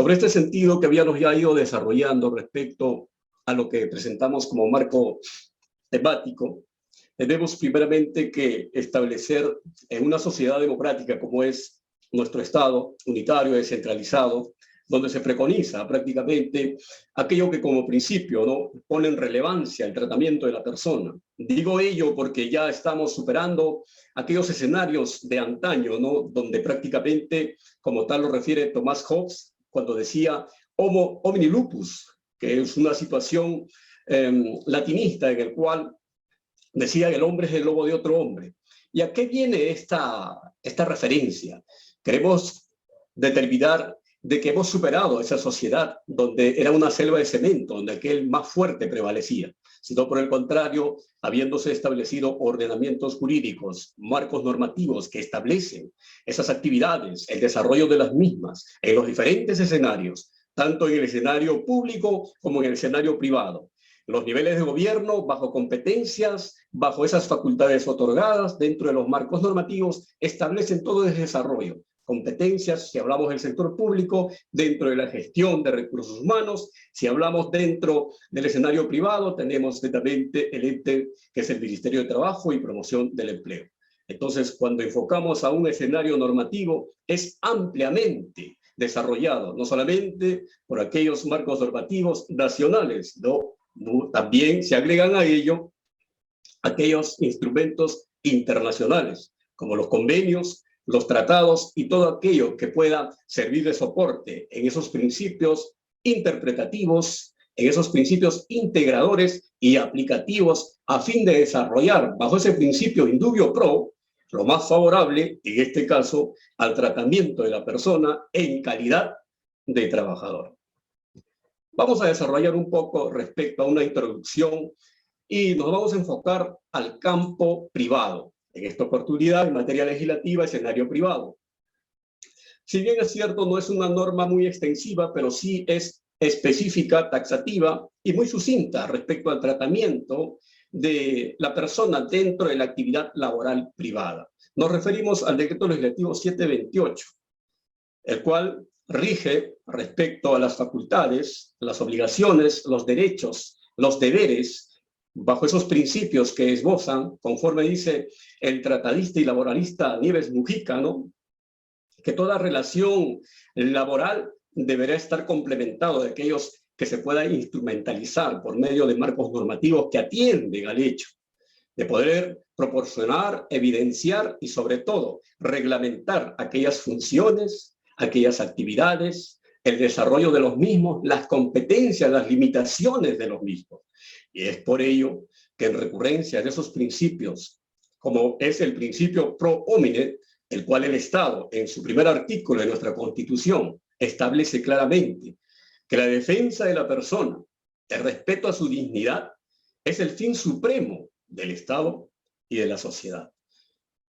Sobre este sentido que habíamos ya ido desarrollando respecto a lo que presentamos como marco temático, tenemos primeramente que establecer en una sociedad democrática como es nuestro Estado, unitario, descentralizado, donde se preconiza prácticamente aquello que como principio, ¿no?, pone en relevancia el tratamiento de la persona. Digo ello porque ya estamos superando aquellos escenarios de antaño, ¿no?, donde prácticamente, como tal lo refiere Thomas Hobbes, cuando decía homo homini lupus, que es una situación latinista en el cual decía que el hombre es el lobo de otro hombre. ¿Y a qué viene esta referencia? Queremos determinar de que hemos superado esa sociedad donde era una selva de cemento, donde aquel más fuerte prevalecía, sino por el contrario, habiéndose establecido ordenamientos jurídicos, marcos normativos que establecen esas actividades, el desarrollo de las mismas en los diferentes escenarios, tanto en el escenario público como en el escenario privado. Los niveles de gobierno, bajo competencias, bajo esas facultades otorgadas dentro de los marcos normativos, establecen todo ese desarrollo. Competencias, si hablamos del sector público, dentro de la gestión de recursos humanos. Si hablamos dentro del escenario privado, tenemos netamente el ente que es el Ministerio de Trabajo y Promoción del Empleo. Entonces, cuando enfocamos a un escenario normativo, es ampliamente desarrollado, no solamente por aquellos marcos normativos nacionales, ¿no? También se agregan a ello aquellos instrumentos internacionales, como los convenios, los tratados y todo aquello que pueda servir de soporte en esos principios interpretativos, en esos principios integradores y aplicativos a fin de desarrollar bajo ese principio indubio pro lo más favorable, en este caso, al tratamiento de la persona en calidad de trabajador. Vamos a desarrollar un poco respecto a una introducción y nos vamos a enfocar al campo privado. En esta oportunidad, en materia legislativa, escenario privado. Si bien es cierto, no es una norma muy extensiva, pero sí es específica, taxativa y muy sucinta respecto al tratamiento de la persona dentro de la actividad laboral privada. Nos referimos al Decreto Legislativo 728, el cual rige respecto a las facultades, las obligaciones, los derechos, los deberes, bajo esos principios que esbozan, conforme dice el tratadista y laboralista Nieves Mujica, ¿no?, que toda relación laboral deberá estar complementado de aquellos que se puedan instrumentalizar por medio de marcos normativos que atienden al hecho de poder proporcionar, evidenciar y sobre todo reglamentar aquellas funciones, aquellas actividades, el desarrollo de los mismos, las competencias, las limitaciones de los mismos. Y es por ello que en recurrencia de esos principios, como es el principio pro homine, el cual el Estado, en su primer artículo de nuestra Constitución, establece claramente que la defensa de la persona, el respeto a su dignidad, es el fin supremo del Estado y de la sociedad.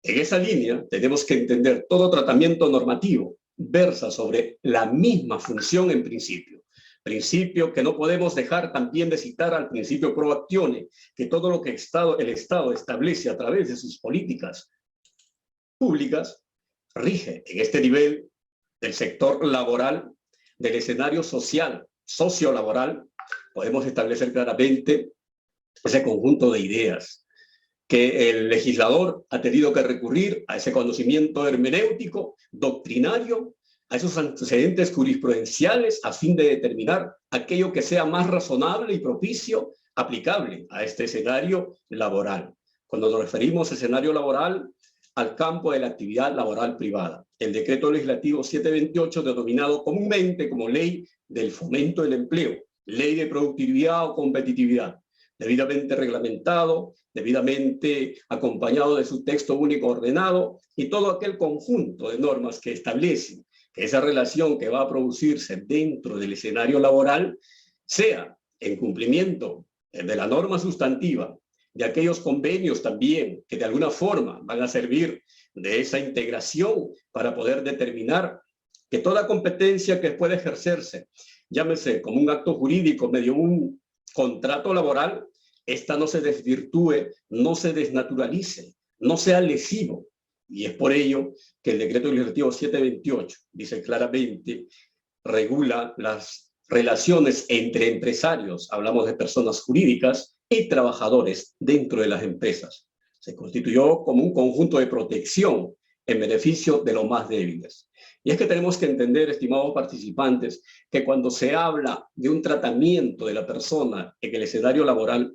En esa línea tenemos que entender todo tratamiento normativo versa sobre la misma función en principio que no podemos dejar también de citar al principio pro actione, que todo lo que el Estado establece a través de sus políticas públicas rige en este nivel del sector laboral, del escenario social, sociolaboral. Podemos establecer claramente ese conjunto de ideas que el legislador ha tenido que recurrir a ese conocimiento hermenéutico, doctrinario, a esos antecedentes jurisprudenciales a fin de determinar aquello que sea más razonable y propicio, aplicable a este escenario laboral. Cuando nos referimos a escenario laboral, al campo de la actividad laboral privada. El decreto legislativo 728, denominado comúnmente como Ley del Fomento del Empleo, Ley de Productividad o Competitividad, debidamente reglamentado, debidamente acompañado de su texto único ordenado y todo aquel conjunto de normas que establecen que esa relación que va a producirse dentro del escenario laboral sea en cumplimiento de la norma sustantiva, de aquellos convenios también que de alguna forma van a servir de esa integración para poder determinar que toda competencia que pueda ejercerse, llámese como un acto jurídico medio un contrato laboral, esta no se desvirtúe, no se desnaturalice, no sea lesivo. Y es por ello que el decreto legislativo 728 dice claramente regula las relaciones entre empresarios, hablamos de personas jurídicas, y trabajadores dentro de las empresas. Se constituyó como un conjunto de protección en beneficio de los más débiles. Y es que tenemos que entender, estimados participantes, que cuando se habla de un tratamiento de la persona en el escenario laboral,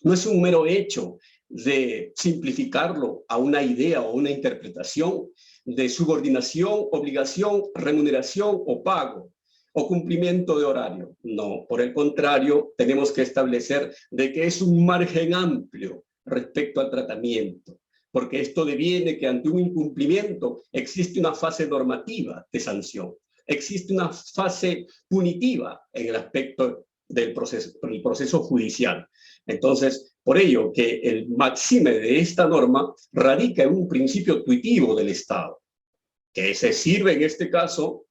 no es un mero hecho de simplificarlo a una idea o una interpretación de subordinación, obligación, remuneración o pago o cumplimiento de horario. No, por el contrario, tenemos que establecer de que es un margen amplio respecto al tratamiento, porque esto deviene que ante un incumplimiento existe una fase normativa de sanción, existe una fase punitiva en el aspecto del proceso judicial. Entonces, por ello que el máxime de esta norma radica en un principio tuitivo del Estado, que se sirve en este caso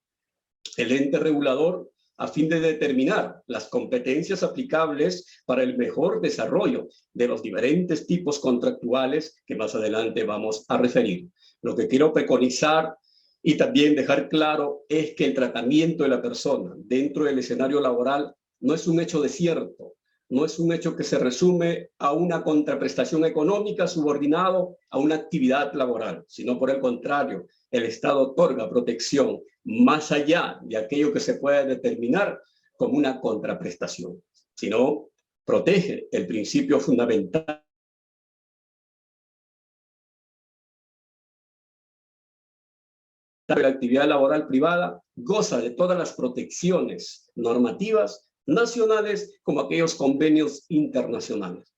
el ente regulador a fin de determinar las competencias aplicables para el mejor desarrollo de los diferentes tipos contractuales que más adelante vamos a referir. Lo que quiero preconizar y también dejar claro es que el tratamiento de la persona dentro del escenario laboral no es un hecho desierto, no es un hecho que se resume a una contraprestación económica subordinado a una actividad laboral, sino por el contrario, el Estado otorga protección más allá de aquello que se puede determinar como una contraprestación, sino protege el principio fundamental de la actividad laboral privada, goza de todas las protecciones normativas nacionales como aquellos convenios internacionales.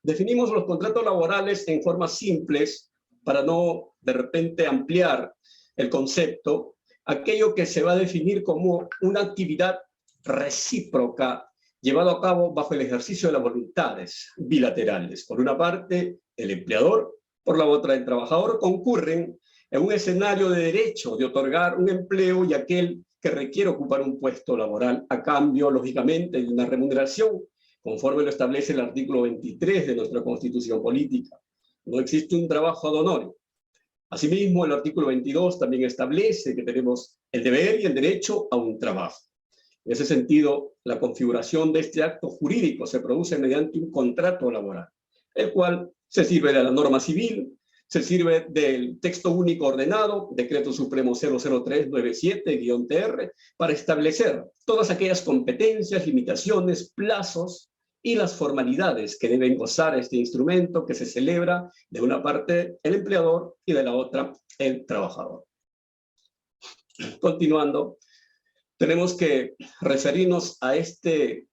Definimos los contratos laborales en formas simples para no de repente ampliar el concepto, aquello que se va a definir como una actividad recíproca llevada a cabo bajo el ejercicio de las voluntades bilaterales. Por una parte, el empleador, por la otra, el trabajador, concurren en un escenario de derecho de otorgar un empleo y aquel que requiere ocupar un puesto laboral a cambio, lógicamente, de una remuneración, conforme lo establece el artículo 23 de nuestra Constitución Política. No existe un trabajo ad honorem. Asimismo, el artículo 22 también establece que tenemos el deber y el derecho a un trabajo. En ese sentido, la configuración de este acto jurídico se produce mediante un contrato laboral, el cual se sirve de la norma civil, se sirve del texto único ordenado, Decreto Supremo 00397-TR, para establecer todas aquellas competencias, limitaciones, plazos y las formalidades que deben gozar este instrumento que se celebra de una parte el empleador y de la otra el trabajador. Continuando, tenemos que referirnos a este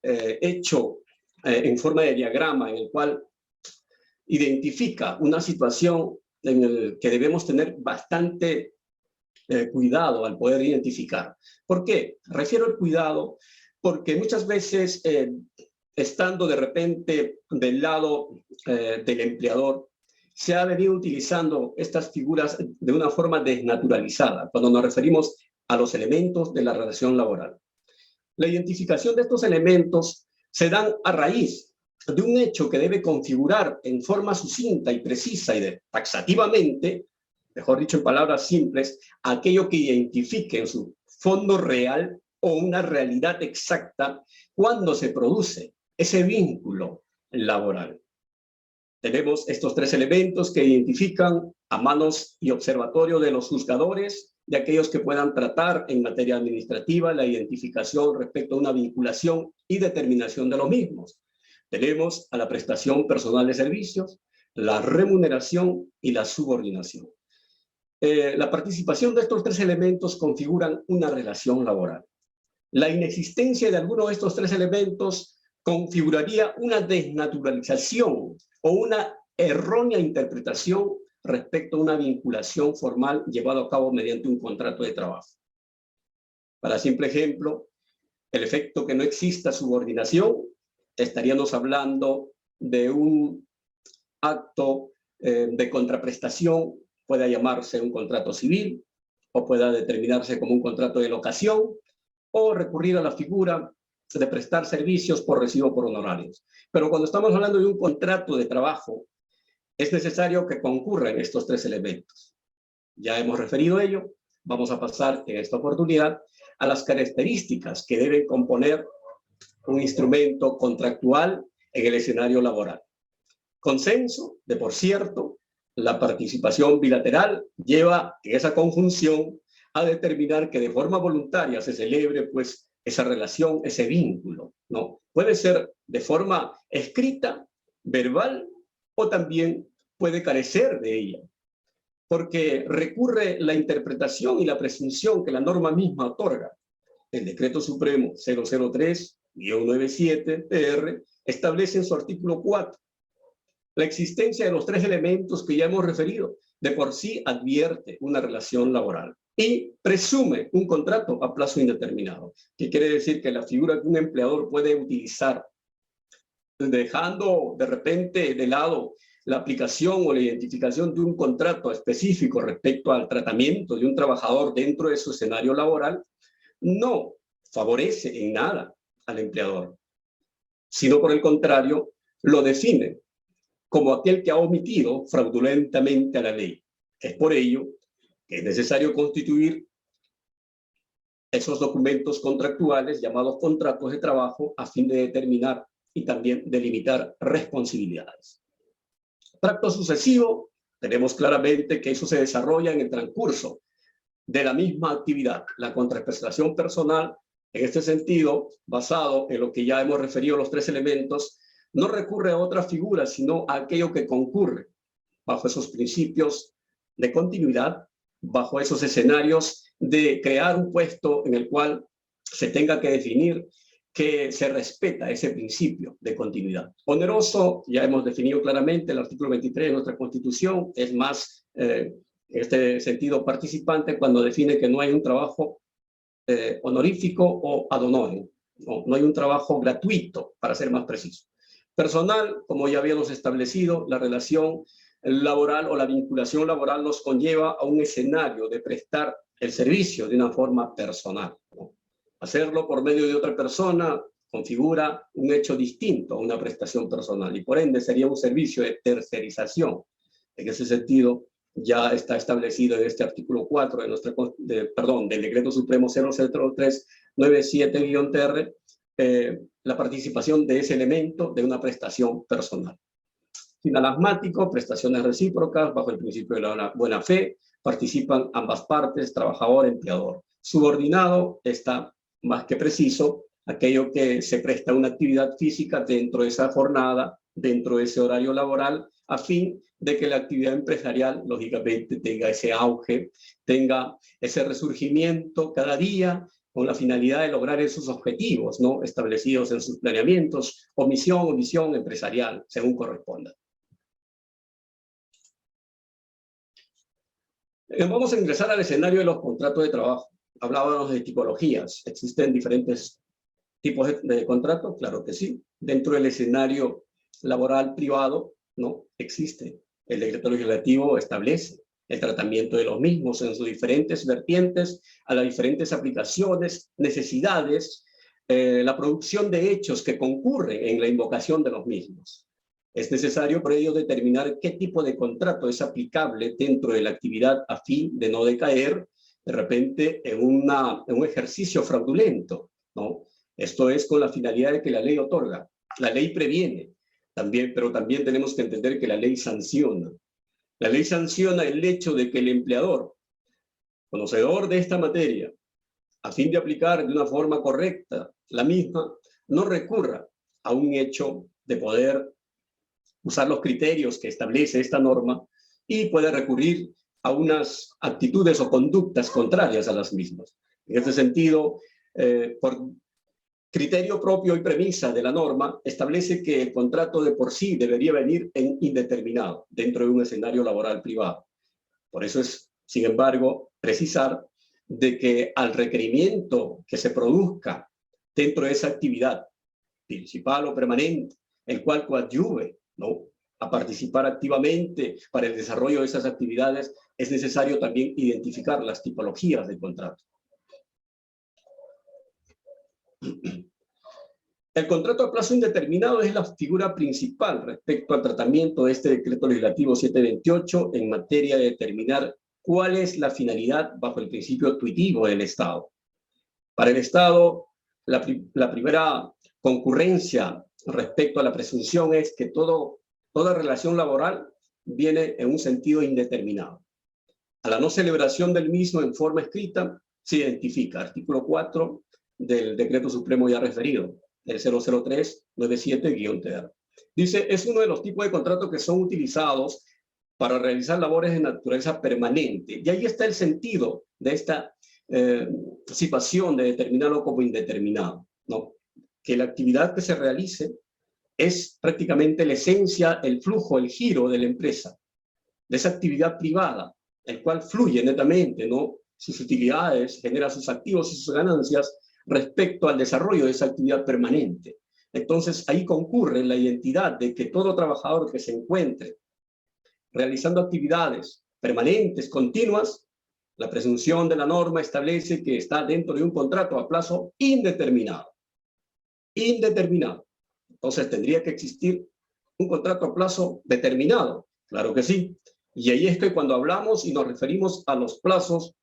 hecho en forma de diagrama en el cual identifica una situación en la que debemos tener bastante cuidado al poder identificar. ¿Por qué? Refiero al cuidado porque muchas veces estando de repente del lado del empleador, se ha venido utilizando estas figuras de una forma desnaturalizada cuando nos referimos a los elementos de la relación laboral. La identificación de estos elementos se dan a raíz de un hecho que debe configurar en forma sucinta y precisa y taxativamente, mejor dicho en palabras simples, aquello que identifique en su fondo real o una realidad exacta cuando se produce ese vínculo laboral. Tenemos estos tres elementos que identifican a manos y observatorio de los juzgadores, de aquellos que puedan tratar en materia administrativa la identificación respecto a una vinculación y determinación de los mismos. Tenemos a la prestación personal de servicios, la remuneración y la subordinación. La participación de estos tres elementos configuran una relación laboral. La inexistencia de alguno de estos tres elementos configuraría una desnaturalización o una errónea interpretación respecto a una vinculación formal llevada a cabo mediante un contrato de trabajo. Para simple ejemplo, el efecto que no exista subordinación, estaríamos hablando de un acto de contraprestación, pueda llamarse un contrato civil o pueda determinarse como un contrato de locación o recurrir a la figura de prestar servicios por recibo por honorarios. Pero cuando estamos hablando de un contrato de trabajo, es necesario que concurran estos tres elementos. Ya hemos referido a ello, vamos a pasar en esta oportunidad a las características que deben componer un instrumento contractual en el escenario laboral. Consenso, de por cierto, la participación bilateral lleva en esa conjunción a determinar que de forma voluntaria se celebre pues esa relación, ese vínculo, ¿no? Puede ser de forma escrita, verbal, o también puede carecer de ella, porque recurre la interpretación y la presunción que la norma misma otorga. El Decreto Supremo 003-97-PR establece en su artículo 4 la existencia de los tres elementos que ya hemos referido. De por sí advierte una relación laboral y presume un contrato a plazo indeterminado, que quiere decir que la figura que un empleador puede utilizar, dejando de repente de lado la aplicación o la identificación de un contrato específico respecto al tratamiento de un trabajador dentro de su escenario laboral, no favorece en nada al empleador, sino por el contrario, lo define como aquel que ha omitido fraudulentamente a la ley. Es por ello que es necesario constituir esos documentos contractuales llamados contratos de trabajo a fin de determinar y también delimitar responsabilidades. Tracto sucesivo, tenemos claramente que eso se desarrolla en el transcurso de la misma actividad. La contraprestación personal, en este sentido, basado en lo que ya hemos referido los tres elementos, no recurre a otra figura, sino a aquello que concurre bajo esos principios de continuidad, bajo esos escenarios de crear un puesto en el cual se tenga que definir que se respeta ese principio de continuidad. Oneroso, ya hemos definido claramente el artículo 23 de nuestra Constitución, es más, en este sentido, participante cuando define que no hay un trabajo honorífico o ad honorem, no hay un trabajo gratuito, para ser más preciso. Personal, como ya habíamos establecido, la relación laboral o la vinculación laboral nos conlleva a un escenario de prestar el servicio de una forma personal, ¿no? Hacerlo por medio de otra persona configura un hecho distinto a una prestación personal y por ende sería un servicio de tercerización. En ese sentido, ya está establecido en este artículo 4 del Decreto Supremo 003-97-TR, la participación de ese elemento de una prestación personal. Sinalagmático, prestaciones recíprocas, bajo el principio de la buena fe, participan ambas partes, trabajador, empleador. Subordinado está más que preciso, aquello que se presta una actividad física dentro de esa jornada, dentro de ese horario laboral, a fin de que la actividad empresarial, lógicamente, tenga ese auge, tenga ese resurgimiento cada día, con la finalidad de lograr esos objetivos, ¿no?, establecidos en sus planeamientos, o misión o visión empresarial, según corresponda. Vamos a ingresar al escenario de los contratos de trabajo. Hablábamos de tipologías. ¿Existen diferentes tipos de contratos? Claro que sí. Dentro del escenario laboral privado, ¿no?, existe. El decreto legislativo establece el tratamiento de los mismos en sus diferentes vertientes, a las diferentes aplicaciones, necesidades, la producción de hechos que concurren en la invocación de los mismos. Es necesario por ello determinar qué tipo de contrato es aplicable dentro de la actividad a fin de no decaer de repente en un ejercicio fraudulento, ¿no? Esto es con la finalidad de que la ley otorga. La ley previene, pero también tenemos que entender que la ley sanciona. La ley sanciona el hecho de que el empleador, conocedor de esta materia, a fin de aplicar de una forma correcta la misma, no recurra a un hecho de poder usar los criterios que establece esta norma y puede recurrir a unas actitudes o conductas contrarias a las mismas. En este sentido, por criterio propio y premisa de la norma, establece que el contrato de por sí debería venir en indeterminado dentro de un escenario laboral privado. Por eso es, sin embargo, precisar de que al requerimiento que se produzca dentro de esa actividad principal o permanente, el cual coadyuve, ¿no?, a participar activamente para el desarrollo de esas actividades, es necesario también identificar las tipologías del contrato. El contrato a plazo indeterminado es la figura principal respecto al tratamiento de este decreto legislativo 728 en materia de determinar ¿cuál es la finalidad bajo el principio tuitivo del Estado? Para el Estado, la primera concurrencia respecto a la presunción es que toda relación laboral viene en un sentido indeterminado. A la no celebración del mismo en forma escrita se identifica, artículo 4 del decreto supremo ya referido, el 00397-TR. Dice, es uno de los tipos de contratos que son utilizados para realizar labores de naturaleza permanente. Y ahí está el sentido de esta situación de determinarlo como indeterminado, ¿no? Que la actividad que se realice es prácticamente la esencia, el flujo, el giro de la empresa, de esa actividad privada, el cual fluye netamente, ¿no? Sus utilidades, genera sus activos y sus ganancias respecto al desarrollo de esa actividad permanente. Entonces, ahí concurre la identidad de que todo trabajador que se encuentre realizando actividades permanentes, continuas, la presunción de la norma establece que está dentro de un contrato a plazo indeterminado. Indeterminado. Entonces, tendría que existir un contrato a plazo determinado. Claro que sí. Y ahí es que cuando hablamos y nos referimos a los plazos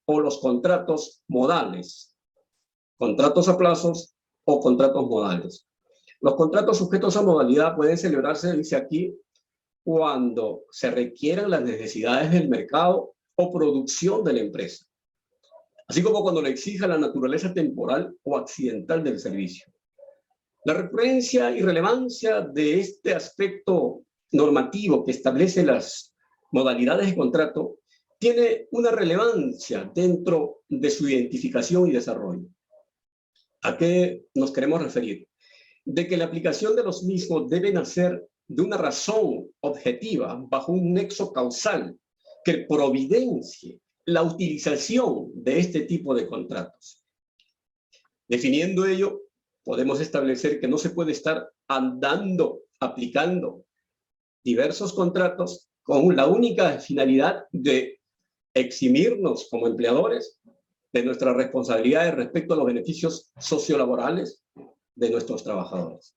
o los contratos modales, contratos a plazos o contratos modales. Los contratos sujetos a modalidad pueden celebrarse, dice aquí, cuando se requieran las necesidades del mercado o producción de la empresa, así como cuando le exija la naturaleza temporal o accidental del servicio. La recurrencia y relevancia de este aspecto normativo que establece las modalidades de contrato tiene una relevancia dentro de su identificación y desarrollo. ¿A qué nos queremos referir? De que la aplicación de los mismos debe nacer de una razón objetiva bajo un nexo causal que providencie la utilización de este tipo de contratos. Definiendo ello, podemos establecer que no se puede estar aplicando diversos contratos con la única finalidad de eximirnos como empleadores de nuestras responsabilidades respecto a los beneficios sociolaborales de nuestros trabajadores.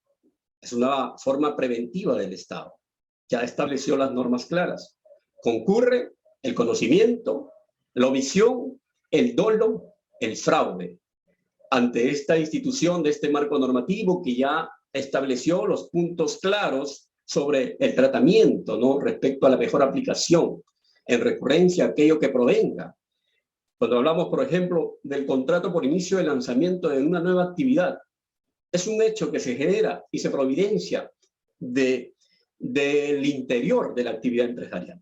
Es una forma preventiva del Estado. Ya estableció las normas claras. Concurre el conocimiento, la omisión, el dolo, el fraude. Ante esta institución de este marco normativo que ya estableció los puntos claros sobre el tratamiento, ¿no? Respecto a la mejor aplicación, en recurrencia a aquello que provenga. Cuando hablamos, por ejemplo, del contrato por inicio de lanzamiento de una nueva actividad, es un hecho que se genera y se providencia del interior de la actividad empresarial.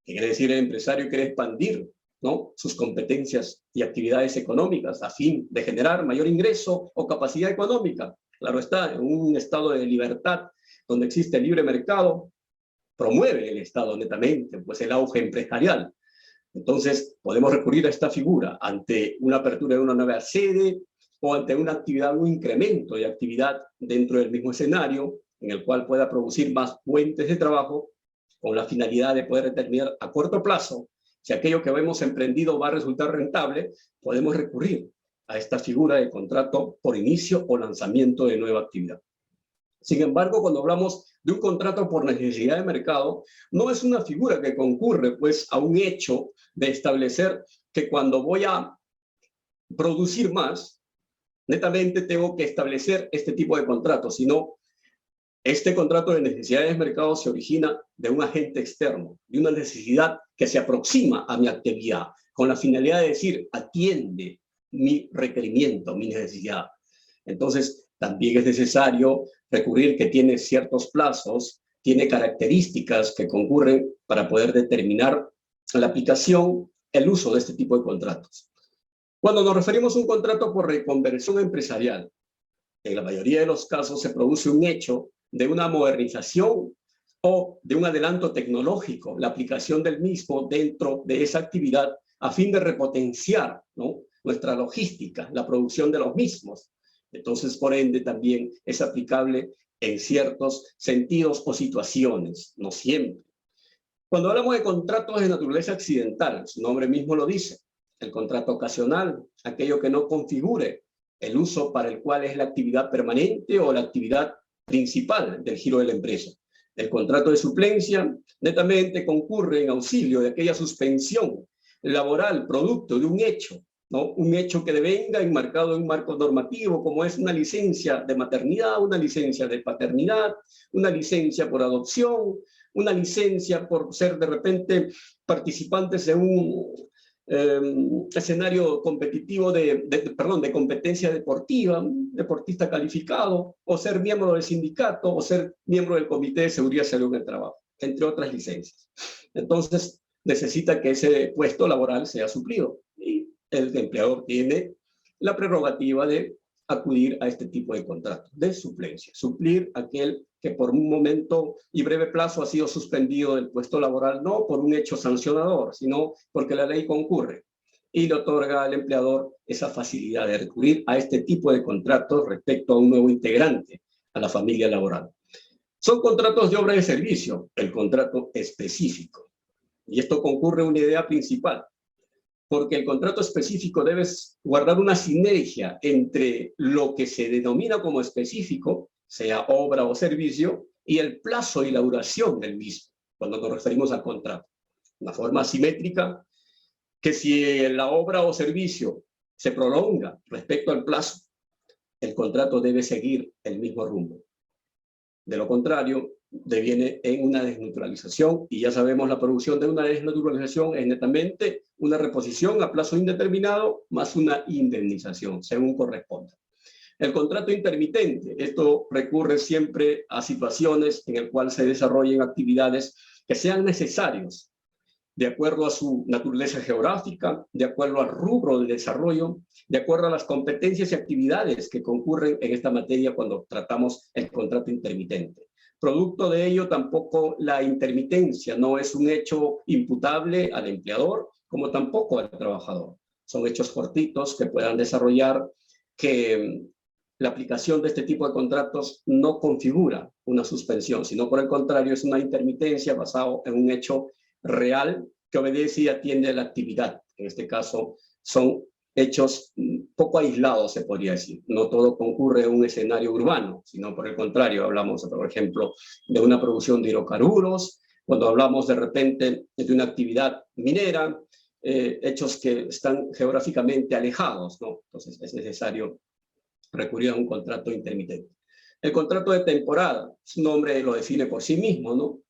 ¿Qué quiere decir? El empresario quiere expandir, ¿no?, sus competencias y actividades económicas a fin de generar mayor ingreso o capacidad económica. Claro está, en un estado de libertad donde existe el libre mercado, promueve el Estado netamente pues el auge empresarial. Entonces, podemos recurrir a esta figura ante una apertura de una nueva sede o ante una actividad, un incremento de actividad dentro del mismo escenario en el cual pueda producir más fuentes de trabajo con la finalidad de poder determinar a corto plazo si aquello que hemos emprendido va a resultar rentable. Podemos recurrir a esta figura de contrato por inicio o lanzamiento de nueva actividad. Sin embargo, cuando hablamos de un contrato por necesidad de mercado, no es una figura que concurre pues a un hecho de establecer que cuando voy a producir más, netamente tengo que establecer este tipo de contrato, sino este contrato de necesidades de mercado se origina de un agente externo, de una necesidad que se aproxima a mi actividad, con la finalidad de decir, atiende mi requerimiento, mi necesidad. Entonces, también es necesario recurrir que tiene ciertos plazos, tiene características que concurren para poder determinar la aplicación, el uso de este tipo de contratos. Cuando nos referimos a un contrato por reconversión empresarial, en la mayoría de los casos se produce un hecho de una modernización o de un adelanto tecnológico, la aplicación del mismo dentro de esa actividad a fin de repotenciar, ¿no?, nuestra logística, la producción de los mismos. Entonces, por ende, también es aplicable en ciertos sentidos o situaciones, no siempre. Cuando hablamos de contratos de naturaleza accidental, su nombre mismo lo dice, el contrato ocasional, aquello que no configure el uso para el cual es la actividad permanente o la actividad principal del giro de la empresa. El contrato de suplencia netamente concurre en auxilio de aquella suspensión laboral producto de un hecho, ¿no? Un hecho que devenga enmarcado en un marco normativo, como es una licencia de maternidad, una licencia de paternidad, una licencia por adopción, una licencia por ser de repente participantes en un escenario competitivo de competencia deportiva, un deportista calificado, o ser miembro del sindicato, o ser miembro del Comité de Seguridad y Salud en el Trabajo, entre otras licencias. Entonces, necesita que ese puesto laboral sea suplido y el empleador tiene la prerrogativa de acudir a este tipo de contratos de suplencia, suplir aquel que por un momento y breve plazo ha sido suspendido del puesto laboral, no por un hecho sancionador, sino porque la ley concurre y le otorga al empleador esa facilidad de recurrir a este tipo de contratos respecto a un nuevo integrante a la familia laboral. Son contratos de obra y servicio, el contrato específico. Y esto concurre una idea principal, porque el contrato específico debe guardar una sinergia entre lo que se denomina como específico, sea obra o servicio, y el plazo y la duración del mismo, cuando nos referimos al contrato. Una forma simétrica que si la obra o servicio se prolonga respecto al plazo, el contrato debe seguir el mismo rumbo. De lo contrario, deviene en una desnaturalización, y ya sabemos la producción de una desnaturalización es netamente una reposición a plazo indeterminado más una indemnización, según corresponda. El contrato intermitente, esto recurre siempre a situaciones en las cuales se desarrollen actividades que sean necesarias de acuerdo a su naturaleza geográfica, de acuerdo al rubro del desarrollo, de acuerdo a las competencias y actividades que concurren en esta materia cuando tratamos el contrato intermitente. Producto de ello, tampoco la intermitencia no es un hecho imputable al empleador, como tampoco al trabajador. Son hechos cortitos que puedan desarrollar que la aplicación de este tipo de contratos no configura una suspensión, sino por el contrario es una intermitencia basada en un hecho real que obedece y atiende a la actividad. En este caso son hechos poco aislados, se podría decir. No todo concurre en un escenario urbano, sino por el contrario, hablamos, por ejemplo, de una producción de hidrocarburos, cuando hablamos de repente de una actividad minera, hechos que están geográficamente alejados, ¿no? Entonces es necesario recurrir a un contrato intermitente. El contrato de temporada, su nombre lo define por sí mismo, ¿no?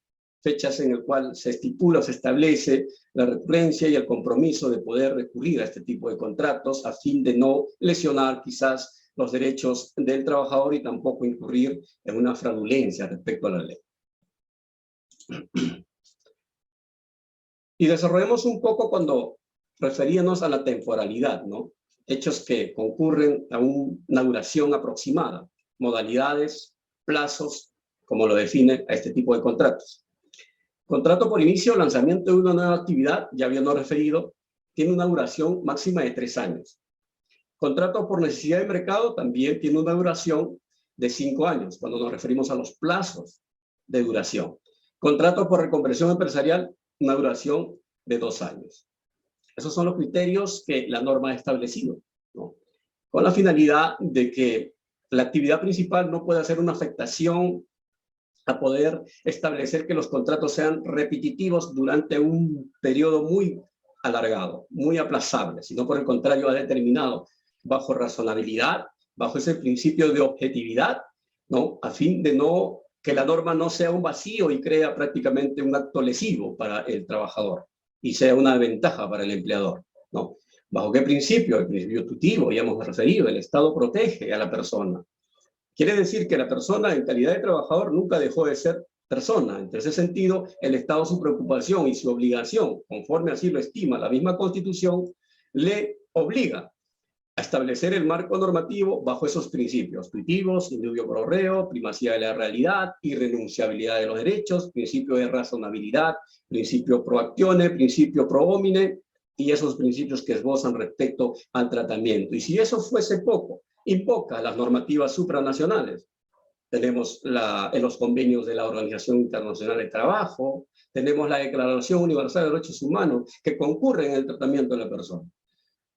Fechas en el cual se estipula, se establece la recurrencia y el compromiso de poder recurrir a este tipo de contratos a fin de no lesionar quizás los derechos del trabajador y tampoco incurrir en una fraudulencia respecto a la ley. Y desarrollemos un poco cuando referíamos a la temporalidad, ¿no? Hechos que concurren a una duración aproximada, modalidades, plazos, como lo define a este tipo de contratos. Contrato por inicio o lanzamiento de una nueva actividad, ya habiendo referido, tiene una duración máxima de 3 años. Contrato por necesidad de mercado también tiene una duración de 5 años, cuando nos referimos a los plazos de duración. Contrato por reconversión empresarial, una duración de 2 años. Esos son los criterios que la norma ha establecido, ¿no? Con la finalidad de que la actividad principal no pueda hacer una afectación a poder establecer que los contratos sean repetitivos durante un periodo muy alargado, muy aplazable, sino por el contrario ha determinado bajo razonabilidad, bajo ese principio de objetividad, ¿no? A fin de no que la norma no sea un vacío y crea prácticamente un acto lesivo para el trabajador y sea una ventaja para el empleador, ¿no? ¿Bajo qué principio? El principio tuttivo, ya hemos referido, el Estado protege a la persona. Quiere decir que la persona en calidad de trabajador nunca dejó de ser persona. En ese sentido, el Estado, su preocupación y su obligación, conforme así lo estima la misma Constitución, le obliga a establecer el marco normativo bajo esos principios tuitivos, indubio pro reo, primacía de la realidad, irrenunciabilidad de los derechos, principio de razonabilidad, principio pro actione, principio pro homine, y esos principios que esbozan respecto al tratamiento. Y si eso fuese poco, invoca las normativas supranacionales. Tenemos en los convenios de la Organización Internacional de Trabajo, tenemos la Declaración Universal de Derechos Humanos que concurren en el tratamiento de la persona.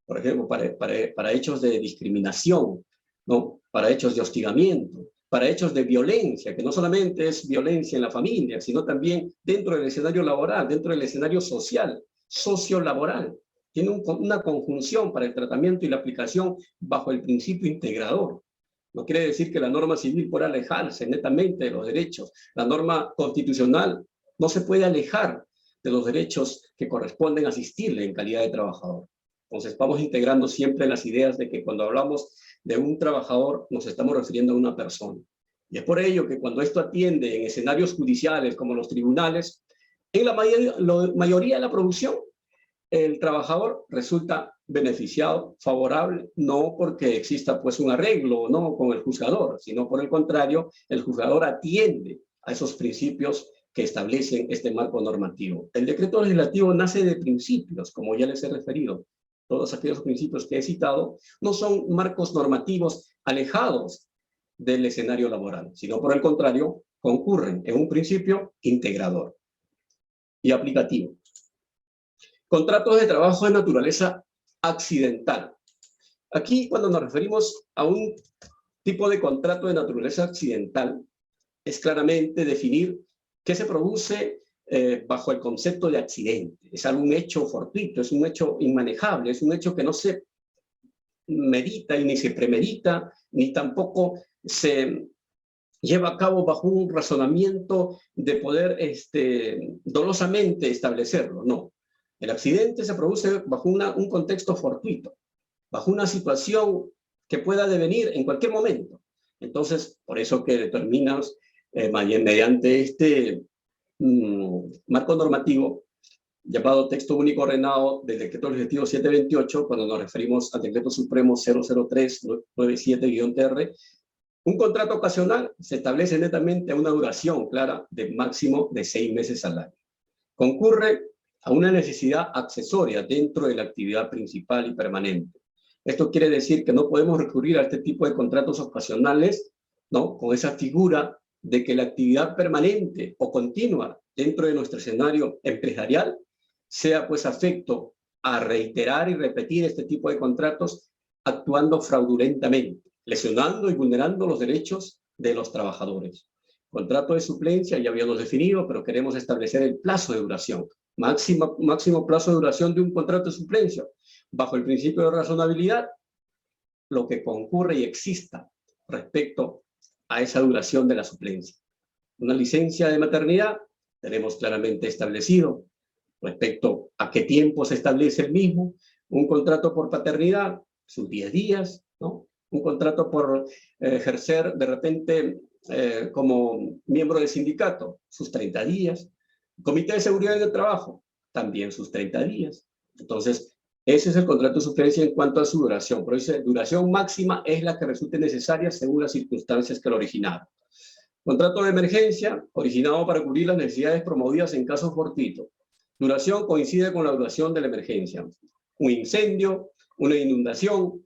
Por ejemplo, para hechos de discriminación, ¿no? Para hechos de hostigamiento, para hechos de violencia, que no solamente es violencia en la familia, sino también dentro del escenario laboral, dentro del escenario social, sociolaboral. Tiene una conjunción para el tratamiento y la aplicación bajo el principio integrador. No quiere decir que la norma civil pueda alejarse netamente de los derechos. La norma constitucional no se puede alejar de los derechos que corresponden a asistirle en calidad de trabajador. Entonces vamos integrando siempre las ideas de que cuando hablamos de un trabajador nos estamos refiriendo a una persona. Y es por ello que cuando esto atiende en escenarios judiciales como los tribunales, en la mayoría de la producción, el trabajador resulta beneficiado, favorable, no porque exista pues un arreglo no con el juzgador, sino por el contrario, el juzgador atiende a esos principios que establecen este marco normativo. El decreto legislativo nace de principios, como ya les he referido. Todos aquellos principios que he citado no son marcos normativos alejados del escenario laboral, sino por el contrario, concurren en un principio integrador y aplicativo. Contratos de trabajo de naturaleza accidental. Aquí, cuando nos referimos a un tipo de contrato de naturaleza accidental, es claramente definir qué se produce bajo el concepto de accidente. Es algún hecho fortuito, es un hecho inmanejable, es un hecho que no se medita y ni se premedita, ni tampoco se lleva a cabo bajo un razonamiento de poder dolosamente establecerlo, no. El accidente se produce bajo un contexto fortuito, bajo una situación que pueda devenir en cualquier momento. Entonces, por eso que determinas mediante este marco normativo llamado Texto Único Ordenado del Decreto Legislativo 728, cuando nos referimos al Decreto Supremo 00397-TR, un contrato ocasional se establece netamente a una duración clara de máximo de 6 meses al año. Concurre a una necesidad accesoria dentro de la actividad principal y permanente. Esto quiere decir que no podemos recurrir a este tipo de contratos ocasionales, ¿no?, con esa figura de que la actividad permanente o continua dentro de nuestro escenario empresarial sea pues afecto a reiterar y repetir este tipo de contratos actuando fraudulentamente, lesionando y vulnerando los derechos de los trabajadores. Contrato de suplencia ya habíamos definido, pero queremos establecer el plazo de duración, máximo plazo de duración de un contrato de suplencia, bajo el principio de razonabilidad, lo que concurre y exista respecto a esa duración de la suplencia. Una licencia de maternidad, tenemos claramente establecido respecto a qué tiempo se establece el mismo. Un contrato por paternidad, sus 10 días, ¿no? Un contrato por ejercer de repente como miembro del sindicato, sus 30 días. Comité de Seguridad del Trabajo, también sus 30 días. Entonces, ese es el contrato de suplencia en cuanto a su duración. Por eso, duración máxima es la que resulte necesaria según las circunstancias que lo originaron. Contrato de emergencia, originado para cubrir las necesidades promovidas en casos fortuitos. Duración coincide con la duración de la emergencia. Un incendio, una inundación,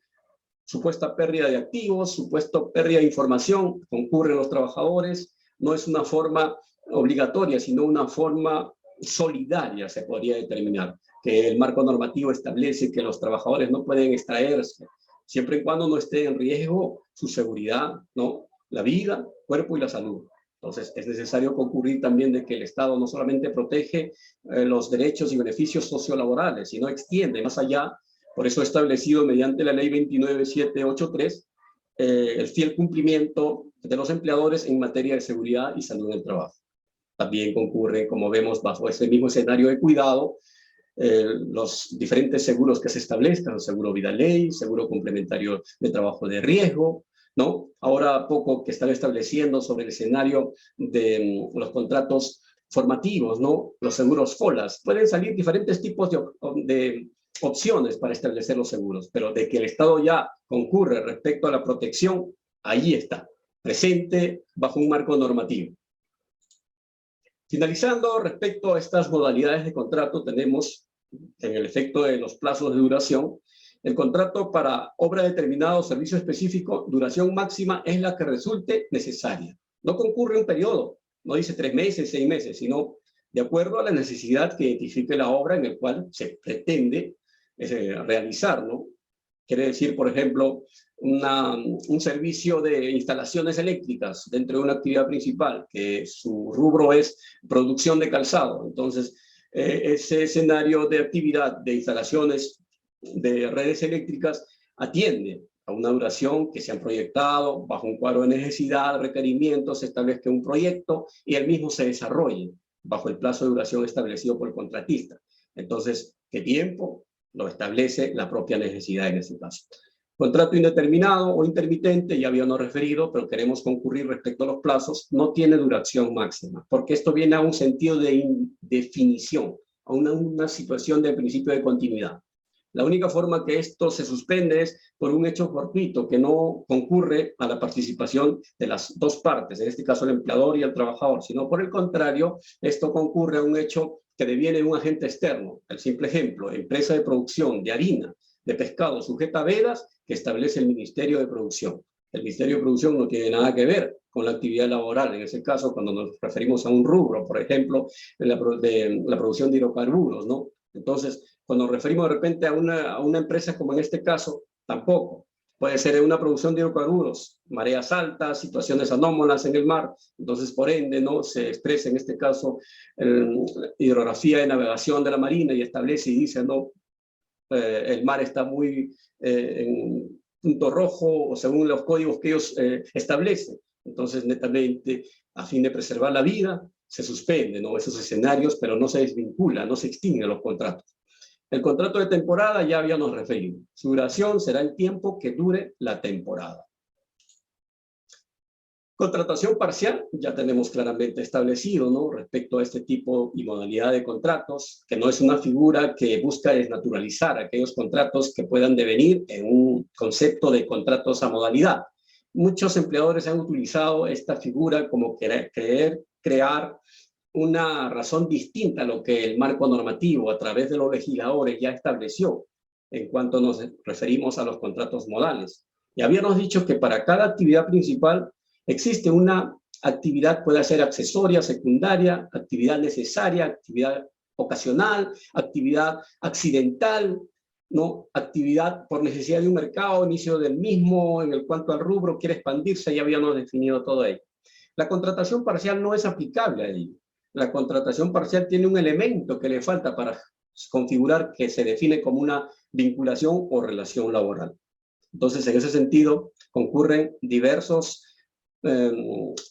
supuesta pérdida de activos, supuesta pérdida de información, concurren los trabajadores. No es una forma obligatoria, sino una forma solidaria, se podría determinar, que el marco normativo establece que los trabajadores no pueden extraerse, siempre y cuando no esté en riesgo su seguridad, ¿no?, la vida, cuerpo y la salud. Entonces, es necesario concurrir también de que el Estado no solamente protege los derechos y beneficios sociolaborales, sino extiende más allá. Por eso establecido mediante la Ley 29783 el fiel cumplimiento de los empleadores en materia de seguridad y salud en el trabajo. También concurre, como vemos, bajo ese mismo escenario de cuidado, los diferentes seguros que se establezcan, seguro vida ley, seguro complementario de trabajo de riesgo, ¿no? Ahora poco que están estableciendo sobre el escenario de los contratos formativos, ¿no?, los seguros FOLAS. Pueden salir diferentes tipos de opciones para establecer los seguros, pero de que el Estado ya concurre respecto a la protección, ahí está, presente bajo un marco normativo. Finalizando, respecto a estas modalidades de contrato, tenemos, en el efecto de los plazos de duración, el contrato para obra determinada o servicio específico, duración máxima es la que resulte necesaria. No concurre un periodo, no dice 3 meses, 6 meses, sino de acuerdo a la necesidad que identifique la obra en el cual se pretende realizar, ¿no?, Quiere decir, por ejemplo, un servicio de instalaciones eléctricas dentro de una actividad principal, que su rubro es producción de calzado. Entonces, ese escenario de actividad de instalaciones de redes eléctricas atiende a una duración que se han proyectado bajo un cuadro de necesidad, requerimientos, se establezca un proyecto y el mismo se desarrolle bajo el plazo de duración establecido por el contratista. Entonces, ¿qué tiempo? Lo establece la propia necesidad en este caso. Contrato indeterminado o intermitente, ya habíamos referido, pero queremos concurrir respecto a los plazos, no tiene duración máxima, porque esto viene a un sentido de indefinición, a una situación de principio de continuidad. La única forma que esto se suspende es por un hecho fortuito que no concurre a la participación de las dos partes, en este caso el empleador y el trabajador, sino por el contrario, esto concurre a un hecho que deviene de un agente externo. El simple ejemplo, empresa de producción de harina, de pescado sujeta a vedas que establece el Ministerio de Producción. El Ministerio de Producción no tiene nada que ver con la actividad laboral. En ese caso, cuando nos referimos a un rubro, por ejemplo, de la producción de hidrocarburos, ¿no? Entonces, cuando nos referimos de repente a una empresa como en este caso, tampoco. Puede ser una producción de hidrocarburos, mareas altas, situaciones anómalas en el mar. Entonces, por ende, ¿no? Se expresa en este caso hidrografía de navegación de la Marina y establece y dice, ¿no? El mar está muy en punto rojo o según los códigos que ellos establecen. Entonces, netamente, a fin de preservar la vida, se suspenden, ¿no? Esos escenarios, pero no se desvincula, no se extinguen los contratos. El contrato de temporada ya habíamos referido. Su duración será el tiempo que dure la temporada. Contratación parcial, ya tenemos claramente establecido, ¿no? Respecto a este tipo y modalidad de contratos, que no es una figura que busca desnaturalizar aquellos contratos que puedan devenir en un concepto de contratos a modalidad. Muchos empleadores han utilizado esta figura como querer crear una razón distinta a lo que el marco normativo a través de los legisladores ya estableció en cuanto nos referimos a los contratos modales. Y habíamos dicho que para cada actividad principal existe una actividad, puede ser accesoria, secundaria, actividad necesaria, actividad ocasional, actividad accidental, ¿no? Actividad por necesidad de un mercado, inicio del mismo, en el cuanto al rubro, quiere expandirse, ya habíamos definido todo ello. La contratación parcial no es aplicable a ello. La contratación parcial tiene un elemento que le falta para configurar que se define como una vinculación o relación laboral. Entonces, en ese sentido, concurren diversos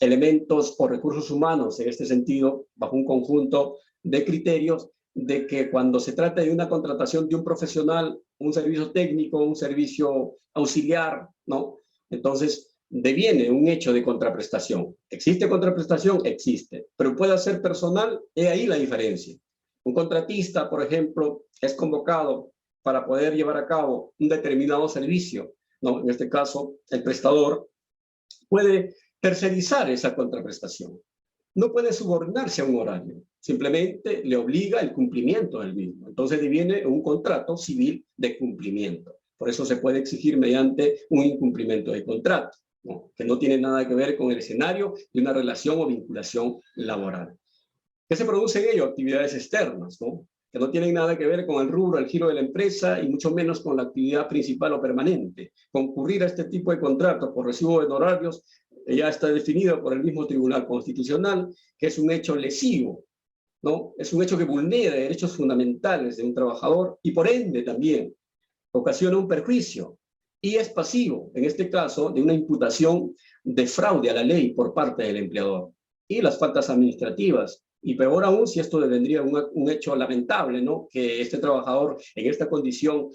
elementos o recursos humanos, en este sentido, bajo un conjunto de criterios de que cuando se trata de una contratación de un profesional, un servicio técnico, un servicio auxiliar, ¿no? Entonces, deviene un hecho de contraprestación. ¿Existe contraprestación? Existe. Pero puede ser personal, es ahí la diferencia. Un contratista, por ejemplo, es convocado para poder llevar a cabo un determinado servicio, ¿no? En este caso, el prestador puede tercerizar esa contraprestación. No puede subordinarse a un horario, simplemente le obliga el cumplimiento del mismo. Entonces deviene un contrato civil de cumplimiento. Por eso se puede exigir mediante un incumplimiento de contrato, ¿no? Que no tiene nada que ver con el escenario de una relación o vinculación laboral. ¿Qué se produce en ello? Actividades externas, ¿no? Que no tienen nada que ver con el rubro, el giro de la empresa y mucho menos con la actividad principal o permanente. Concurrir a este tipo de contratos por recibo de honorarios ya está definido por el mismo Tribunal Constitucional, que es un hecho lesivo, ¿no? Es un hecho que vulnera derechos fundamentales de un trabajador y por ende también ocasiona un perjuicio y es pasivo, en este caso, de una imputación de fraude a la ley por parte del empleador. Y las faltas administrativas, y peor aún si esto devendría un hecho lamentable, ¿no? Que este trabajador en esta condición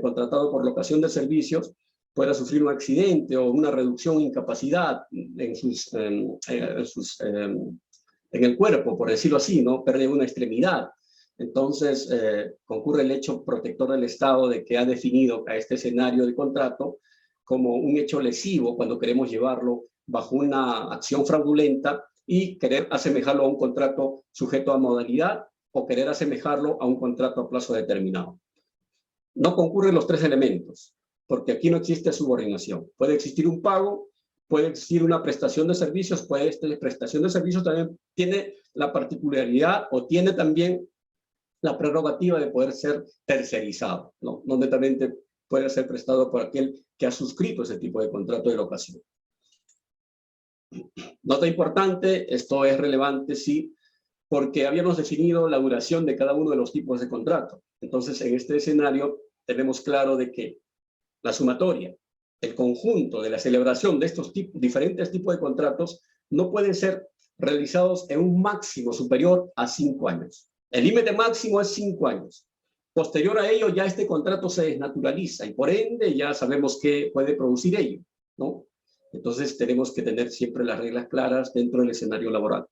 contratado por locación de servicios pueda sufrir un accidente o una reducción incapacidad en el cuerpo, por decirlo así, ¿no? Pierde una extremidad. Entonces, concurre el hecho protector del Estado de que ha definido a este escenario de contrato como un hecho lesivo cuando queremos llevarlo bajo una acción fraudulenta y querer asemejarlo a un contrato sujeto a modalidad o querer asemejarlo a un contrato a plazo determinado. No concurren los tres elementos, porque aquí no existe subordinación. Puede existir un pago, puede existir una prestación de servicios, prestación de servicios también tiene la particularidad o tiene también la prerrogativa de poder ser tercerizado, ¿no? No netamente puede ser prestado por aquel que ha suscrito ese tipo de contrato de locación. Nota importante, esto es relevante, sí, porque habíamos definido la duración de cada uno de los tipos de contrato. Entonces, en este escenario, tenemos claro de que la sumatoria, el conjunto de la celebración de estos diferentes tipos de contratos no pueden ser realizados en un máximo superior a 5 años. El límite máximo es 5 años. Posterior a ello, ya este contrato se desnaturaliza y por ende ya sabemos qué puede producir ello, ¿no? Entonces tenemos que tener siempre las reglas claras dentro del escenario laboral.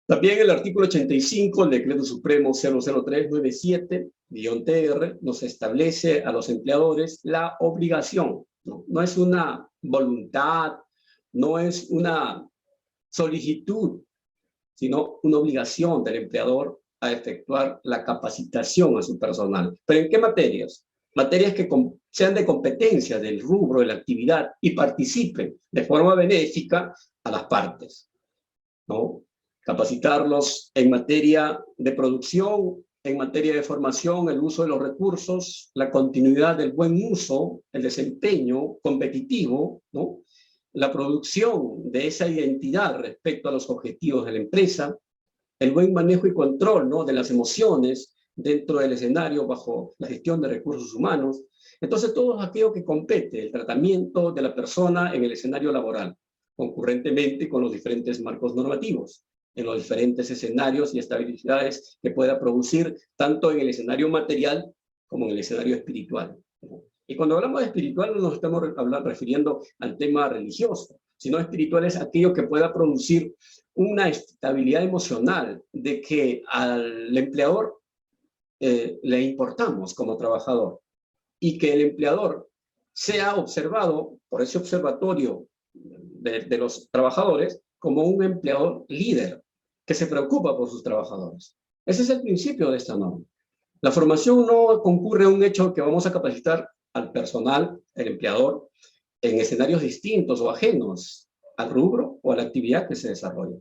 También el artículo 85 del Decreto Supremo 00397-TR nos establece a los empleadores la obligación, ¿no? No es una voluntad, no es una solicitud, sino una obligación del empleador a efectuar la capacitación a su personal. ¿Pero en qué materias? Materias que sean de competencia del rubro de la actividad y participen de forma benéfica a las partes, ¿no? Capacitarlos en materia de producción, en materia de formación, el uso de los recursos, la continuidad del buen uso, el desempeño competitivo, ¿no? La producción de esa identidad respecto a los objetivos de la empresa, el buen manejo y control, ¿no?, de las emociones dentro del escenario bajo la gestión de recursos humanos. Entonces, todo aquello que compete el tratamiento de la persona en el escenario laboral, concurrentemente con los diferentes marcos normativos, en los diferentes escenarios y estabilidades que pueda producir, tanto en el escenario material como en el escenario espiritual. Y cuando hablamos de espiritual no nos estamos refiriendo al tema religioso, sino espiritual es aquello que pueda producir una estabilidad emocional de que al empleador le importamos como trabajador y que el empleador sea observado por ese observatorio de los trabajadores como un empleador líder que se preocupa por sus trabajadores. Ese es el principio de esta norma. La formación no concurre a un hecho que vamos a capacitar al personal, el empleador, en escenarios distintos o ajenos al rubro o a la actividad que se desarrolla.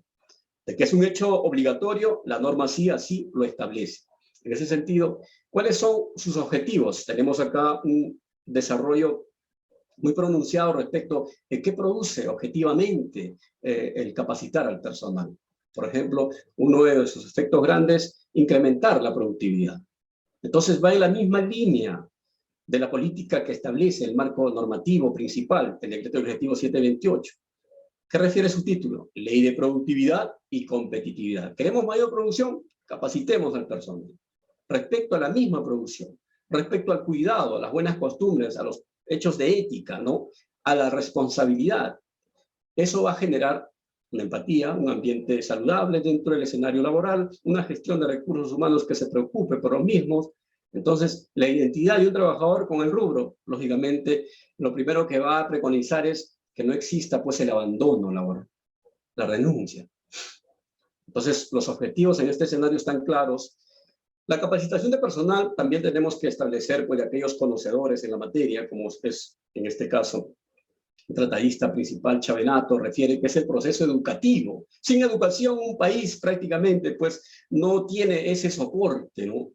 De que es un hecho obligatorio, la norma sí así lo establece. En ese sentido, ¿cuáles son sus objetivos? Tenemos acá un desarrollo muy pronunciado respecto de qué produce objetivamente el capacitar al personal. Por ejemplo, uno de sus efectos grandes, incrementar la productividad. Entonces va en la misma línea de la política que establece el marco normativo principal, el Decreto Legislativo 728. ¿Qué refiere su título? Ley de Productividad y Competitividad. ¿Queremos mayor producción? Capacitemos al personal. Respecto a la misma producción, respecto al cuidado, a las buenas costumbres, a los hechos de ética, ¿no?, a la responsabilidad. Eso va a generar una empatía, un ambiente saludable dentro del escenario laboral, una gestión de recursos humanos que se preocupe por los mismos. Entonces, la identidad de un trabajador con el rubro, lógicamente, lo primero que va a preconizar es que no exista pues el abandono laboral, la renuncia. Entonces, los objetivos en este escenario están claros. La capacitación de personal también tenemos que establecer pues de aquellos conocedores en la materia, como es en este caso el tratadista principal Chavenato refiere que es el proceso educativo. Sin educación un país prácticamente pues no tiene ese soporte, ¿no?,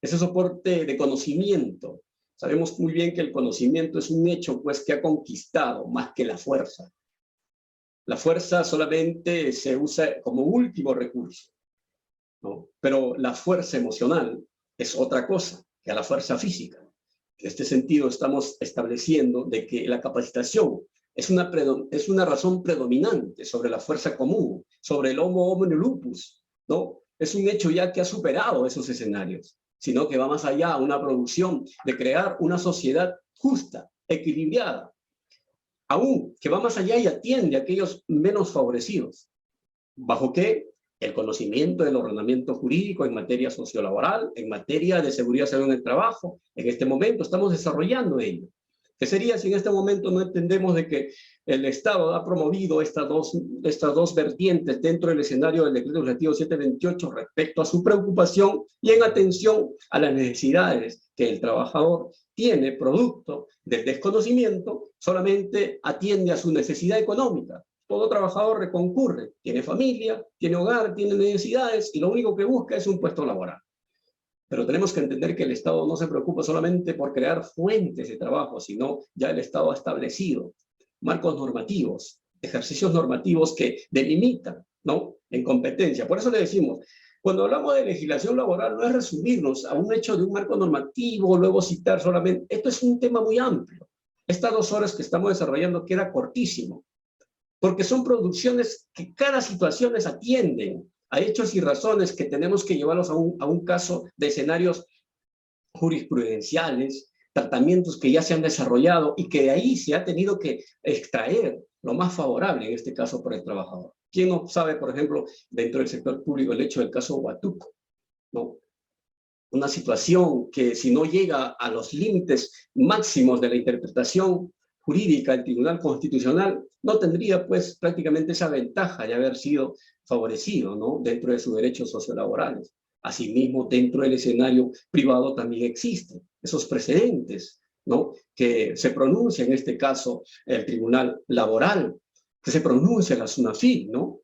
ese soporte de conocimiento. Sabemos muy bien que el conocimiento es un hecho pues que ha conquistado más que la fuerza. La fuerza solamente se usa como último recurso, ¿no? Pero la fuerza emocional es otra cosa que a la fuerza física. En este sentido estamos estableciendo de que la capacitación es una razón predominante sobre la fuerza común, sobre el homo homini lupus, ¿no? Es un hecho ya que ha superado esos escenarios, sino que va más allá a una producción de crear una sociedad justa, equilibrada, aún que va más allá y atiende a aquellos menos favorecidos. ¿Bajo qué? El conocimiento del ordenamiento jurídico en materia sociolaboral, en materia de seguridad y salud en el trabajo. En este momento estamos desarrollando ello. ¿Qué sería si en este momento no entendemos de que el Estado ha promovido estas dos vertientes dentro del escenario del Decreto Legislativo 728 respecto a su preocupación y en atención a las necesidades que el trabajador tiene producto del desconocimiento, solamente atiende a su necesidad económica? Todo trabajador reconcurre, tiene familia, tiene hogar, tiene necesidades y lo único que busca es un puesto laboral. Pero tenemos que entender que el Estado no se preocupa solamente por crear fuentes de trabajo, sino ya el Estado ha establecido marcos normativos, ejercicios normativos que delimitan, ¿no?, en competencia. Por eso le decimos, cuando hablamos de legislación laboral, no es resumirnos a un hecho de un marco normativo, luego citar solamente. Esto es un tema muy amplio. Estas 2 horas que estamos desarrollando queda cortísimo, porque son producciones que cada situación les atienden a hechos y razones que tenemos que llevarlos a un caso de escenarios jurisprudenciales, tratamientos que ya se han desarrollado y que de ahí se ha tenido que extraer lo más favorable, en este caso, para el trabajador. ¿Quién no sabe, por ejemplo, dentro del sector público, el hecho del caso Huatuco, ¿no? Una situación que, si no llega a los límites máximos de la interpretación jurídica del Tribunal Constitucional, no tendría, pues, prácticamente esa ventaja de haber sido favorecido, ¿no?, dentro de sus derechos sociolaborales. Asimismo, dentro del escenario privado también existen esos precedentes, ¿no?, que se pronuncia en este caso el Tribunal Laboral, que se pronuncia la SUNAFIL, ¿no?,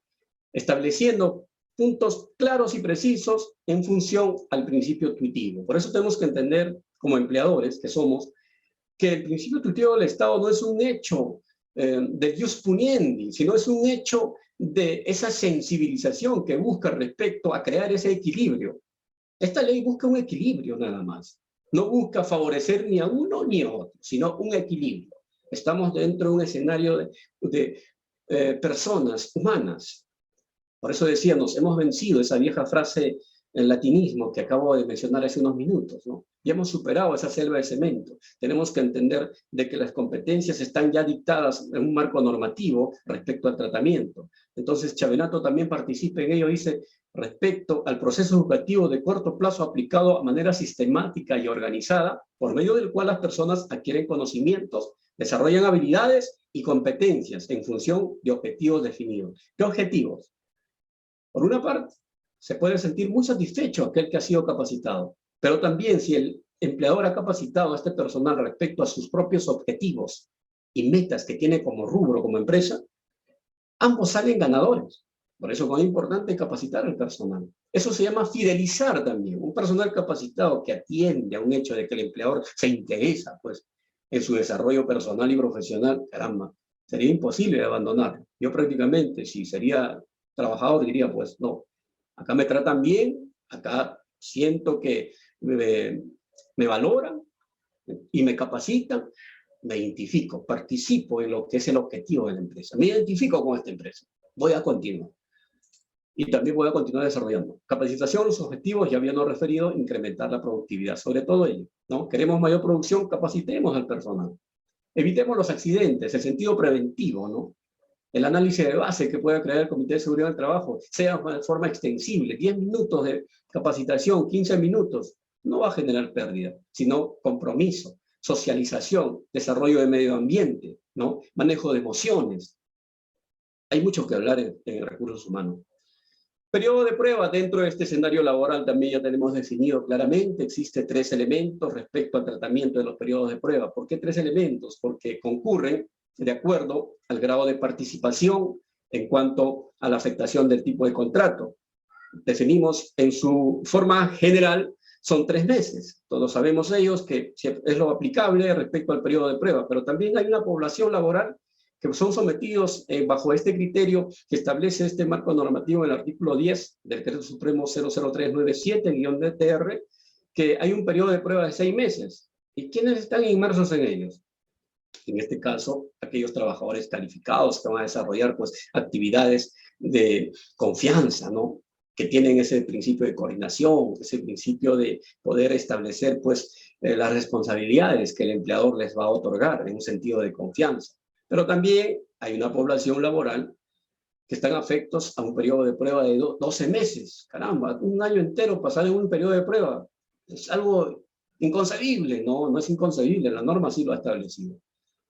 estableciendo puntos claros y precisos en función al principio tuitivo. Por eso tenemos que entender, como empleadores que somos, que el principio tuitivo del Estado no es un hecho de jus puniendi, sino es un hecho de esa sensibilización que busca respecto a crear ese equilibrio. Esta ley busca un equilibrio nada más. No busca favorecer ni a uno ni a otro, sino un equilibrio. Estamos dentro de un escenario de personas humanas. Por eso decíamos, hemos vencido esa vieja frase en latinismo que acabo de mencionar hace unos minutos, ¿no? Ya hemos superado esa selva de cemento. Tenemos que entender de que las competencias están ya dictadas en un marco normativo respecto al tratamiento. Entonces, Chavenato también participa en ello, dice, respecto al proceso educativo de corto plazo aplicado a manera sistemática y organizada, por medio del cual las personas adquieren conocimientos, desarrollan habilidades y competencias en función de objetivos definidos. ¿Qué objetivos? Por una parte, se puede sentir muy satisfecho aquel que ha sido capacitado, pero también si el empleador ha capacitado a este personal respecto a sus propios objetivos y metas que tiene como rubro, como empresa, ambos salen ganadores. Por eso es muy importante capacitar al personal. Eso se llama fidelizar también. Un personal capacitado que atiende a un hecho de que el empleador se interesa, pues, en su desarrollo personal y profesional, caramba, sería imposible de abandonar. Yo prácticamente, si sería trabajador, diría, pues, no, acá me tratan bien, acá siento que me valoran y me capacitan, me identifico, participo en lo que es el objetivo de la empresa. Me identifico con esta empresa, voy a continuar. Y también voy a continuar desarrollando. Capacitación, los objetivos, ya habíamos referido, incrementar la productividad, sobre todo ello, ¿no? Queremos mayor producción, capacitemos al personal. Evitemos los accidentes, el sentido preventivo, ¿no? El análisis de base que pueda crear el Comité de Seguridad del Trabajo sea de forma extensible. 10 minutos de capacitación, 15 minutos, no va a generar pérdida, sino compromiso, socialización, desarrollo de medio ambiente, ¿no? Manejo de emociones. Hay mucho que hablar en recursos humanos. Periodo de prueba. Dentro de este escenario laboral también ya tenemos definido claramente, existe 3 elementos respecto al tratamiento de los periodos de prueba. ¿Por qué 3 elementos? Porque concurren de acuerdo al grado de participación en cuanto a la afectación del tipo de contrato. Definimos en su forma general, son 3 meses. Todos sabemos ellos que es lo aplicable respecto al periodo de prueba, pero también hay una población laboral que son sometidos bajo este criterio que establece este marco normativo en el artículo 10 del Decreto Supremo 00397-DTR, que hay un periodo de prueba de 6 meses. ¿Y quiénes están inmersos en ellos? En este caso, aquellos trabajadores calificados que van a desarrollar, pues, actividades de confianza, ¿no? Que tienen ese principio de coordinación, ese principio de poder establecer, pues, las responsabilidades que el empleador les va a otorgar en un sentido de confianza. Pero también hay una población laboral que están afectos a un periodo de prueba de 12 meses. Caramba, un año entero pasar en un periodo de prueba. Es algo inconcebible, ¿no? No es inconcebible, la norma sí lo ha establecido.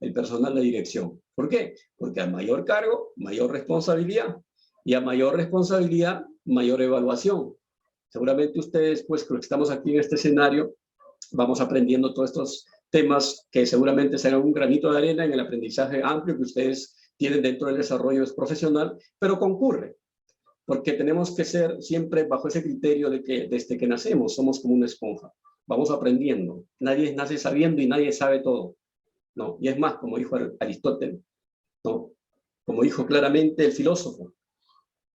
El personal de dirección. ¿Por qué? Porque a mayor cargo, mayor responsabilidad. Y a mayor responsabilidad, mayor evaluación. Seguramente ustedes, pues, que estamos aquí en este escenario, vamos aprendiendo todos estos temas que seguramente serán un granito de arena en el aprendizaje amplio que ustedes tienen dentro del desarrollo profesional, pero concurre porque tenemos que ser siempre bajo ese criterio de que desde que nacemos somos como una esponja. Vamos aprendiendo. Nadie nace sabiendo y nadie sabe todo, ¿no? Y es más, como dijo Aristóteles, ¿no? Como dijo claramente el filósofo,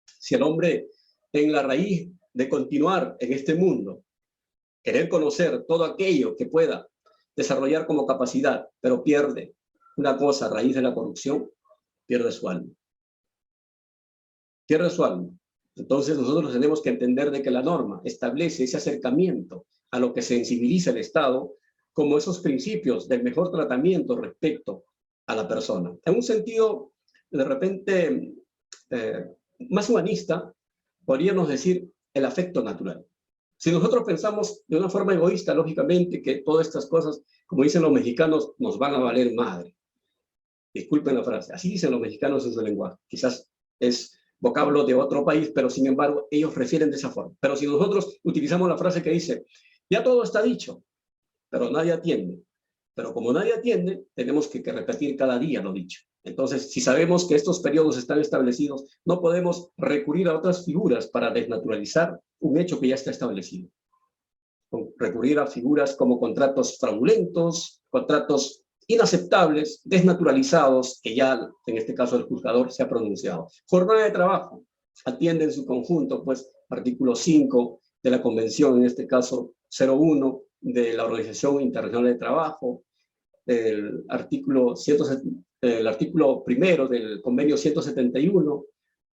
si el hombre en la raíz de continuar en este mundo, querer conocer todo aquello que pueda desarrollar como capacidad, pero pierde una cosa a raíz de la corrupción, pierde su alma. Pierde su alma. Entonces nosotros tenemos que entender de que la norma establece ese acercamiento a lo que sensibiliza el Estado como esos principios del mejor tratamiento respecto a la persona. En un sentido, de repente, más humanista, podríamos decir el afecto natural. Si nosotros pensamos de una forma egoísta, lógicamente, que todas estas cosas, como dicen los mexicanos, nos van a valer madre. Disculpen la frase, así dicen los mexicanos en su lenguaje. Quizás es vocablo de otro país, pero sin embargo, ellos refieren de esa forma. Pero si nosotros utilizamos la frase que dice, ya todo está dicho, pero nadie atiende. Pero como nadie atiende, tenemos que repetir cada día lo dicho. Entonces, si sabemos que estos periodos están establecidos, no podemos recurrir a otras figuras para desnaturalizar un hecho que ya está establecido. Recurrir a figuras como contratos fraudulentos, contratos inaceptables, desnaturalizados, que ya en este caso el juzgador se ha pronunciado. Jornada de trabajo, atiende en su conjunto, pues, artículo 5 de la Convención, en este caso 01, de la Organización Internacional de Trabajo, el artículo primero del convenio 171,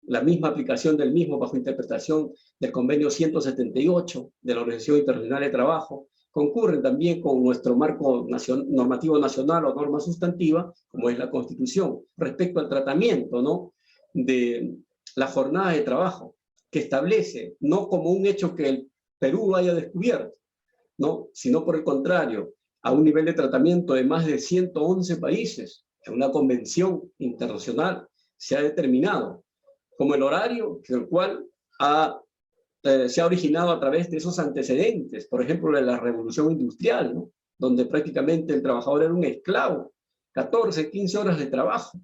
la misma aplicación del mismo bajo interpretación del convenio 178 de la Organización Internacional de Trabajo, concurren también con nuestro marco normativo nacional o norma sustantiva, como es la Constitución, respecto al tratamiento, ¿no?, de la jornada de trabajo, que establece, no como un hecho que el Perú haya descubierto, ¿no?, sino por el contrario, a un nivel de tratamiento de más de 111 países, en una convención internacional se ha determinado como el horario, el cual se ha originado a través de esos antecedentes, por ejemplo, de la revolución industrial, ¿no?, donde prácticamente el trabajador era un esclavo, 14, 15 horas de trabajo,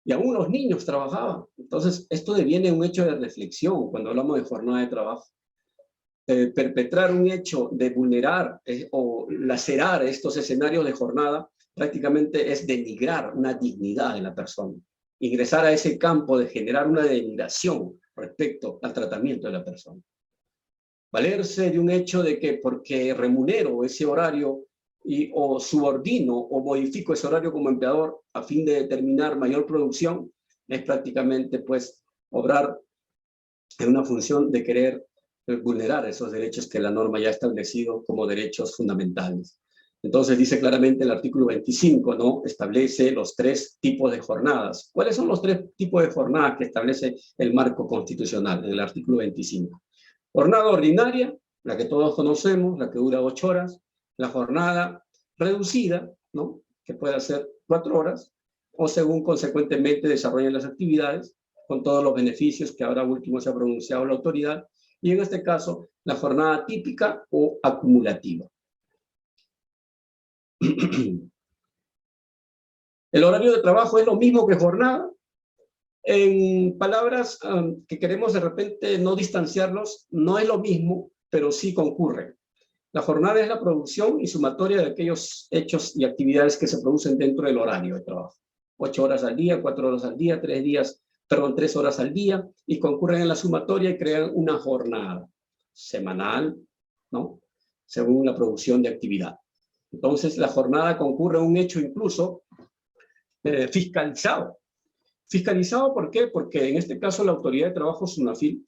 y aún los niños trabajaban. Entonces, esto deviene un hecho de reflexión cuando hablamos de jornada de trabajo. Perpetrar un hecho de vulnerar o lacerar estos escenarios de jornada prácticamente es denigrar una dignidad de la persona. Ingresar a ese campo de generar una denigración respecto al tratamiento de la persona. Valerse de un hecho de que porque remunero ese horario o subordino o modifico ese horario como empleador a fin de determinar mayor producción es prácticamente, pues, obrar en una función de querer vulnerar esos derechos que la norma ya ha establecido como derechos fundamentales. Entonces dice claramente el artículo 25, ¿no?, establece los 3 tipos de jornadas. ¿Cuáles son los 3 tipos de jornadas que establece el marco constitucional en el artículo 25? Jornada ordinaria, la que todos conocemos, la que dura 8 horas. La jornada reducida, ¿no?, que puede ser 4 horas, o según consecuentemente desarrollen las actividades, con todos los beneficios que ahora último se ha pronunciado la autoridad, y en este caso, la jornada típica o acumulativa. El horario de trabajo es lo mismo que jornada. En palabras que queremos de repente no distanciarlos, no es lo mismo, pero sí concurren. La jornada es la producción y sumatoria de aquellos hechos y actividades que se producen dentro del horario de trabajo. 8 horas al día, 4 horas al día, 3 horas al día, y concurren en la sumatoria y crean una jornada semanal, ¿no?, según la producción de actividad. Entonces, la jornada concurre un hecho incluso fiscalizado. ¿Fiscalizado por qué? Porque en este caso la Autoridad de Trabajo, SUNAFIL,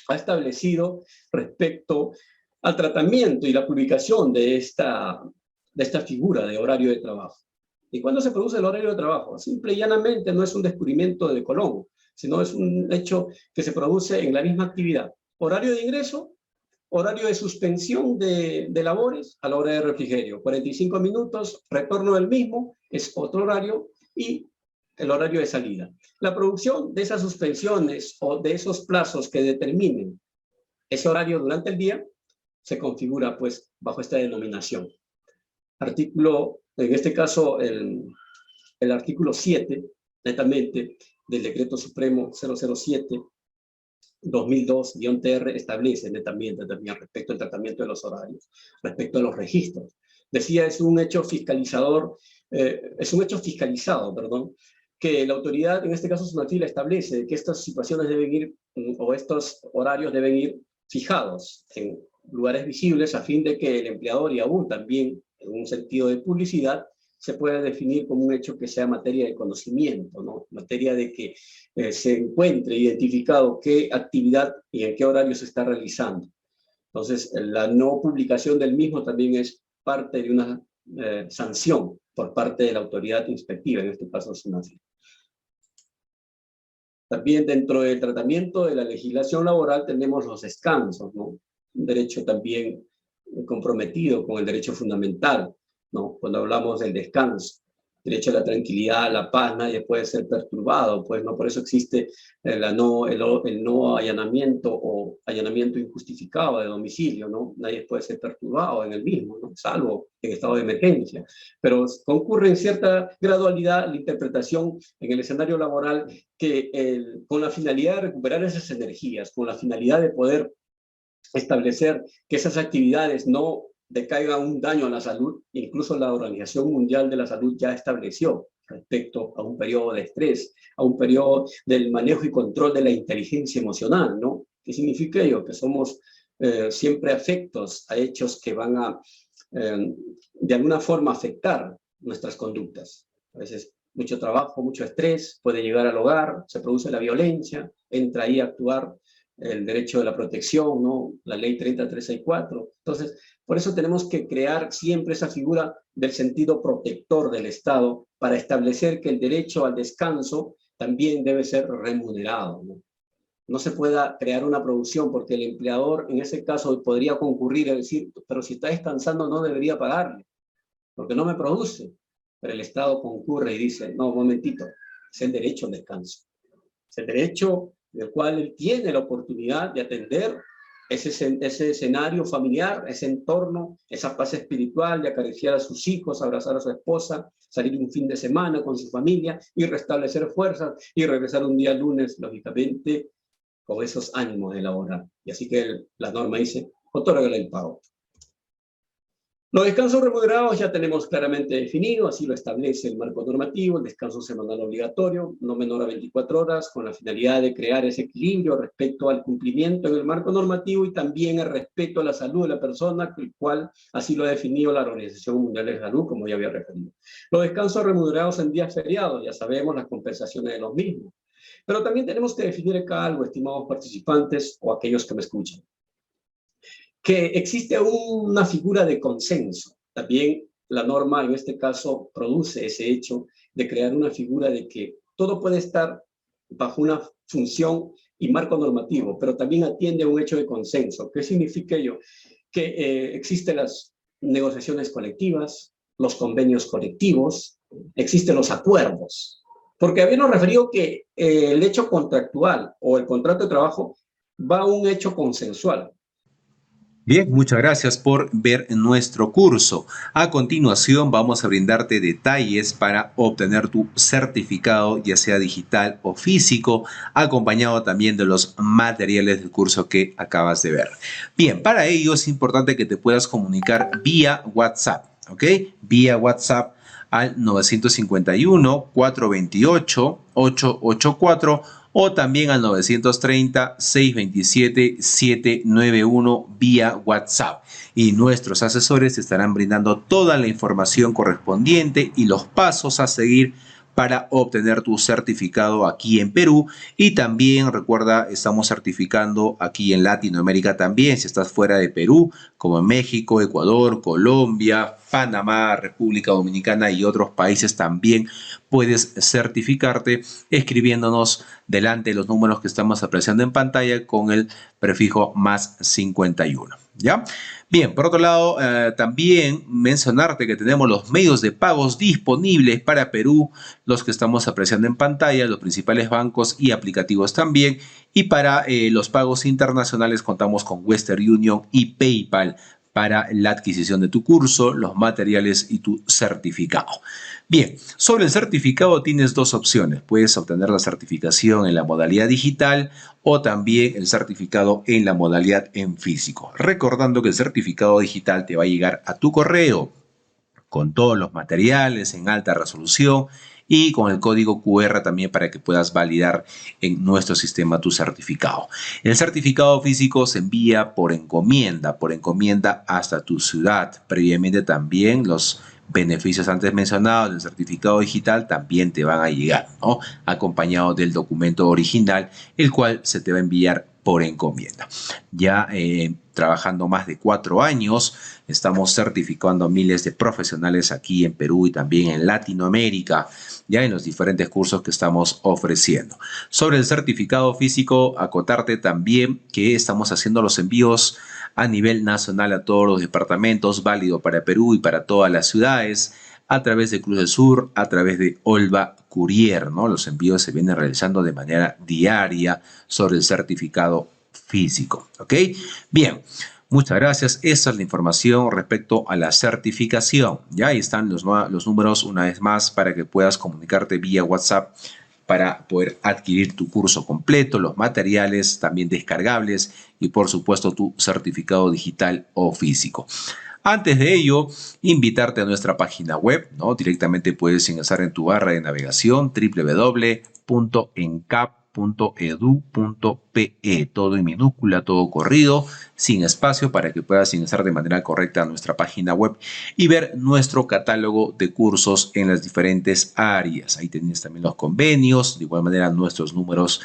ha establecido respecto al tratamiento y la publicación de esta figura de horario de trabajo. ¿Y cuándo se produce el horario de trabajo? Simple y llanamente no es un descubrimiento de Colón, sino es un hecho que se produce en la misma actividad. Horario de ingreso, horario de suspensión de labores a la hora de refrigerio. 45 minutos, retorno del mismo, es otro horario, y el horario de salida. La producción de esas suspensiones o de esos plazos que determinen ese horario durante el día se configura, pues, bajo esta denominación. Artículo, en este caso, el artículo 7, netamente, del Decreto Supremo 007, 2002-TR establece también respecto al tratamiento de los horarios, respecto a los registros. Decía, es un hecho fiscalizado, perdón, que la autoridad, en este caso SUNAFIL, establece que estas situaciones deben ir, o estos horarios deben ir fijados en lugares visibles a fin de que el empleador, y aún también en un sentido de publicidad, se pueda definir como un hecho que sea materia de conocimiento, ¿no? Materia de que se encuentre identificado qué actividad y en qué horario se está realizando. Entonces, la no publicación del mismo también es parte de una sanción por parte de la autoridad inspectiva, en este caso SUNAFIL. También dentro del tratamiento de la legislación laboral tenemos los descansos, ¿no? Un derecho también comprometido con el derecho fundamental, ¿no? Cuando hablamos del descanso, derecho a la tranquilidad, a la paz, nadie puede ser perturbado, pues, ¿no? Por eso existe el no allanamiento o allanamiento injustificado de domicilio, ¿no? Nadie puede ser perturbado en el mismo, ¿no? Salvo en estado de emergencia. Pero concurre en cierta gradualidad la interpretación en el escenario laboral que con la finalidad de recuperar esas energías, con la finalidad de poder establecer que esas actividades no decaigan un daño a la salud, incluso la Organización Mundial de la Salud ya estableció respecto a un periodo de estrés, a un periodo del manejo y control de la inteligencia emocional, ¿no? ¿Qué significa ello? Que somos siempre afectos a hechos que van a, de alguna forma, afectar nuestras conductas. A veces mucho trabajo, mucho estrés, puede llegar al hogar, se produce la violencia, entra ahí a actuar el derecho de la protección, ¿no? La ley 30364. Entonces, por eso tenemos que crear siempre esa figura del sentido protector del Estado para establecer que el derecho al descanso también debe ser remunerado, ¿no? No se pueda crear una producción porque el empleador en ese caso podría concurrir a decir, pero si está descansando no debería pagarle, porque no me produce. Pero el Estado concurre y dice, no, un momentito, es el derecho al descanso. Es el derecho del cual él tiene la oportunidad de atender ese escenario familiar, ese entorno, esa paz espiritual, de acariciar a sus hijos, abrazar a su esposa, salir un fin de semana con su familia y restablecer fuerzas y regresar un día lunes, lógicamente, con esos ánimos de laborar. Y así que la norma dice, otórgale el pago. Los descansos remunerados ya tenemos claramente definido, así lo establece el marco normativo, el descanso semanal obligatorio, no menor a 24 horas, con la finalidad de crear ese equilibrio respecto al cumplimiento en el marco normativo y también el respeto a la salud de la persona, el cual así lo ha definido la Organización Mundial de la Salud, como ya había referido. Los descansos remunerados en días feriados, ya sabemos las compensaciones de los mismos. Pero también tenemos que definir acá algo, estimados participantes o aquellos que me escuchan, que existe una figura de consenso. También la norma en este caso produce ese hecho de crear una figura de que todo puede estar bajo una función y marco normativo, pero también atiende a un hecho de consenso. ¿Qué significa ello? Que existen las negociaciones colectivas, los convenios colectivos, existen los acuerdos. Porque habíamos referido que el hecho contractual o el contrato de trabajo va a un hecho consensual. Bien, muchas gracias por ver nuestro curso. A continuación vamos a brindarte detalles para obtener tu certificado, ya sea digital o físico, acompañado también de los materiales del curso que acabas de ver. Bien, para ello es importante que te puedas comunicar vía WhatsApp, ¿ok? Vía WhatsApp al 951-428-884 o también al 930-627-791 vía WhatsApp. Y nuestros asesores te estarán brindando toda la información correspondiente y los pasos a seguir para obtener tu certificado aquí en Perú. Y también recuerda, estamos certificando aquí en Latinoamérica también, si estás fuera de Perú, como en México, Ecuador, Colombia, Panamá, República Dominicana y otros países también puedes certificarte escribiéndonos delante de los números que estamos apreciando en pantalla con el prefijo más 51. ¿Ya? Bien, por otro lado, también mencionarte que tenemos los medios de pagos disponibles para Perú, los que estamos apreciando en pantalla, los principales bancos y aplicativos también. Y para los pagos internacionales contamos con Western Union y PayPal para la adquisición de tu curso, los materiales y tu certificado. Bien, sobre el certificado tienes dos opciones. Puedes obtener la certificación en la modalidad digital o también el certificado en la modalidad en físico. Recordando que el certificado digital te va a llegar a tu correo con todos los materiales en alta resolución y con el código QR también para que puedas validar en nuestro sistema tu certificado. El certificado físico se envía por encomienda hasta tu ciudad. Previamente también los beneficios antes mencionados del certificado digital también te van a llegar, ¿no? Acompañado del documento original, el cual se te va a enviar por encomienda. Ya trabajando más de 4 años, estamos certificando a miles de profesionales aquí en Perú y también en Latinoamérica, ya en los diferentes cursos que estamos ofreciendo. Sobre el certificado físico, acotarte también que estamos haciendo los envíos a nivel nacional a todos los departamentos, válido para Perú y para todas las ciudades, a través de Cruz del Sur, a través de Olva Courier, ¿no? Los envíos se vienen realizando de manera diaria sobre el certificado físico, ¿ok? Bien, muchas gracias. Esa es la información respecto a la certificación. Ya ahí están los números una vez más para que puedas comunicarte vía WhatsApp para poder adquirir tu curso completo, los materiales también descargables y por supuesto tu certificado digital o físico. Antes de ello, invitarte a nuestra página web, ¿no? Directamente puedes ingresar en tu barra de navegación www.encap.edu.pe, todo en minúscula, todo corrido, sin espacio, para que puedas ingresar de manera correcta a nuestra página web y ver nuestro catálogo de cursos en las diferentes áreas. Ahí tienes también los convenios, de igual manera nuestros números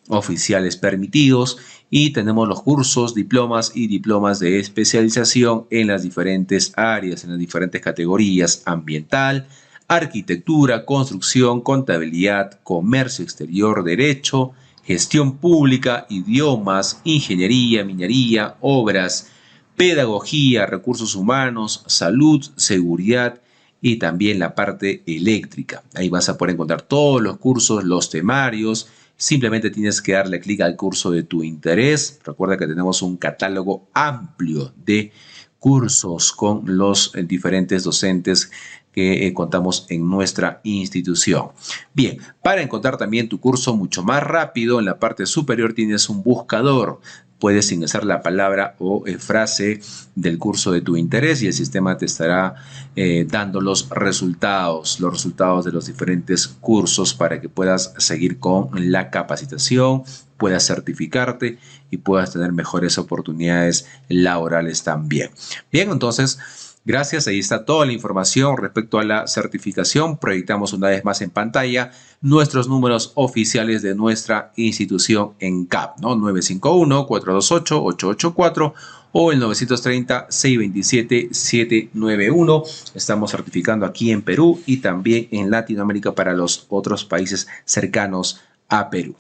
oficiales permitidos y tenemos los cursos, diplomas y diplomas de especialización en las diferentes áreas, en las diferentes categorías: ambiental, arquitectura, construcción, contabilidad, comercio exterior, derecho, gestión pública, idiomas, ingeniería, minería, obras, pedagogía, recursos humanos, salud, seguridad y también la parte eléctrica. Ahí vas a poder encontrar todos los cursos, los temarios. Simplemente tienes que darle clic al curso de tu interés. Recuerda que tenemos un catálogo amplio de cursos con los diferentes docentes que contamos en nuestra institución. Bien, para encontrar también tu curso mucho más rápido, en la parte superior tienes un buscador. Puedes ingresar la palabra o frase del curso de tu interés y el sistema te estará dando los resultados de los diferentes cursos para que puedas seguir con la capacitación, puedas certificarte y puedas tener mejores oportunidades laborales también. Bien, entonces, gracias, ahí está toda la información respecto a la certificación. Proyectamos una vez más en pantalla nuestros números oficiales de nuestra institución ENCAP, ¿no? 951-428-884 o el 930-627-791. Estamos certificando aquí en Perú y también en Latinoamérica para los otros países cercanos a Perú.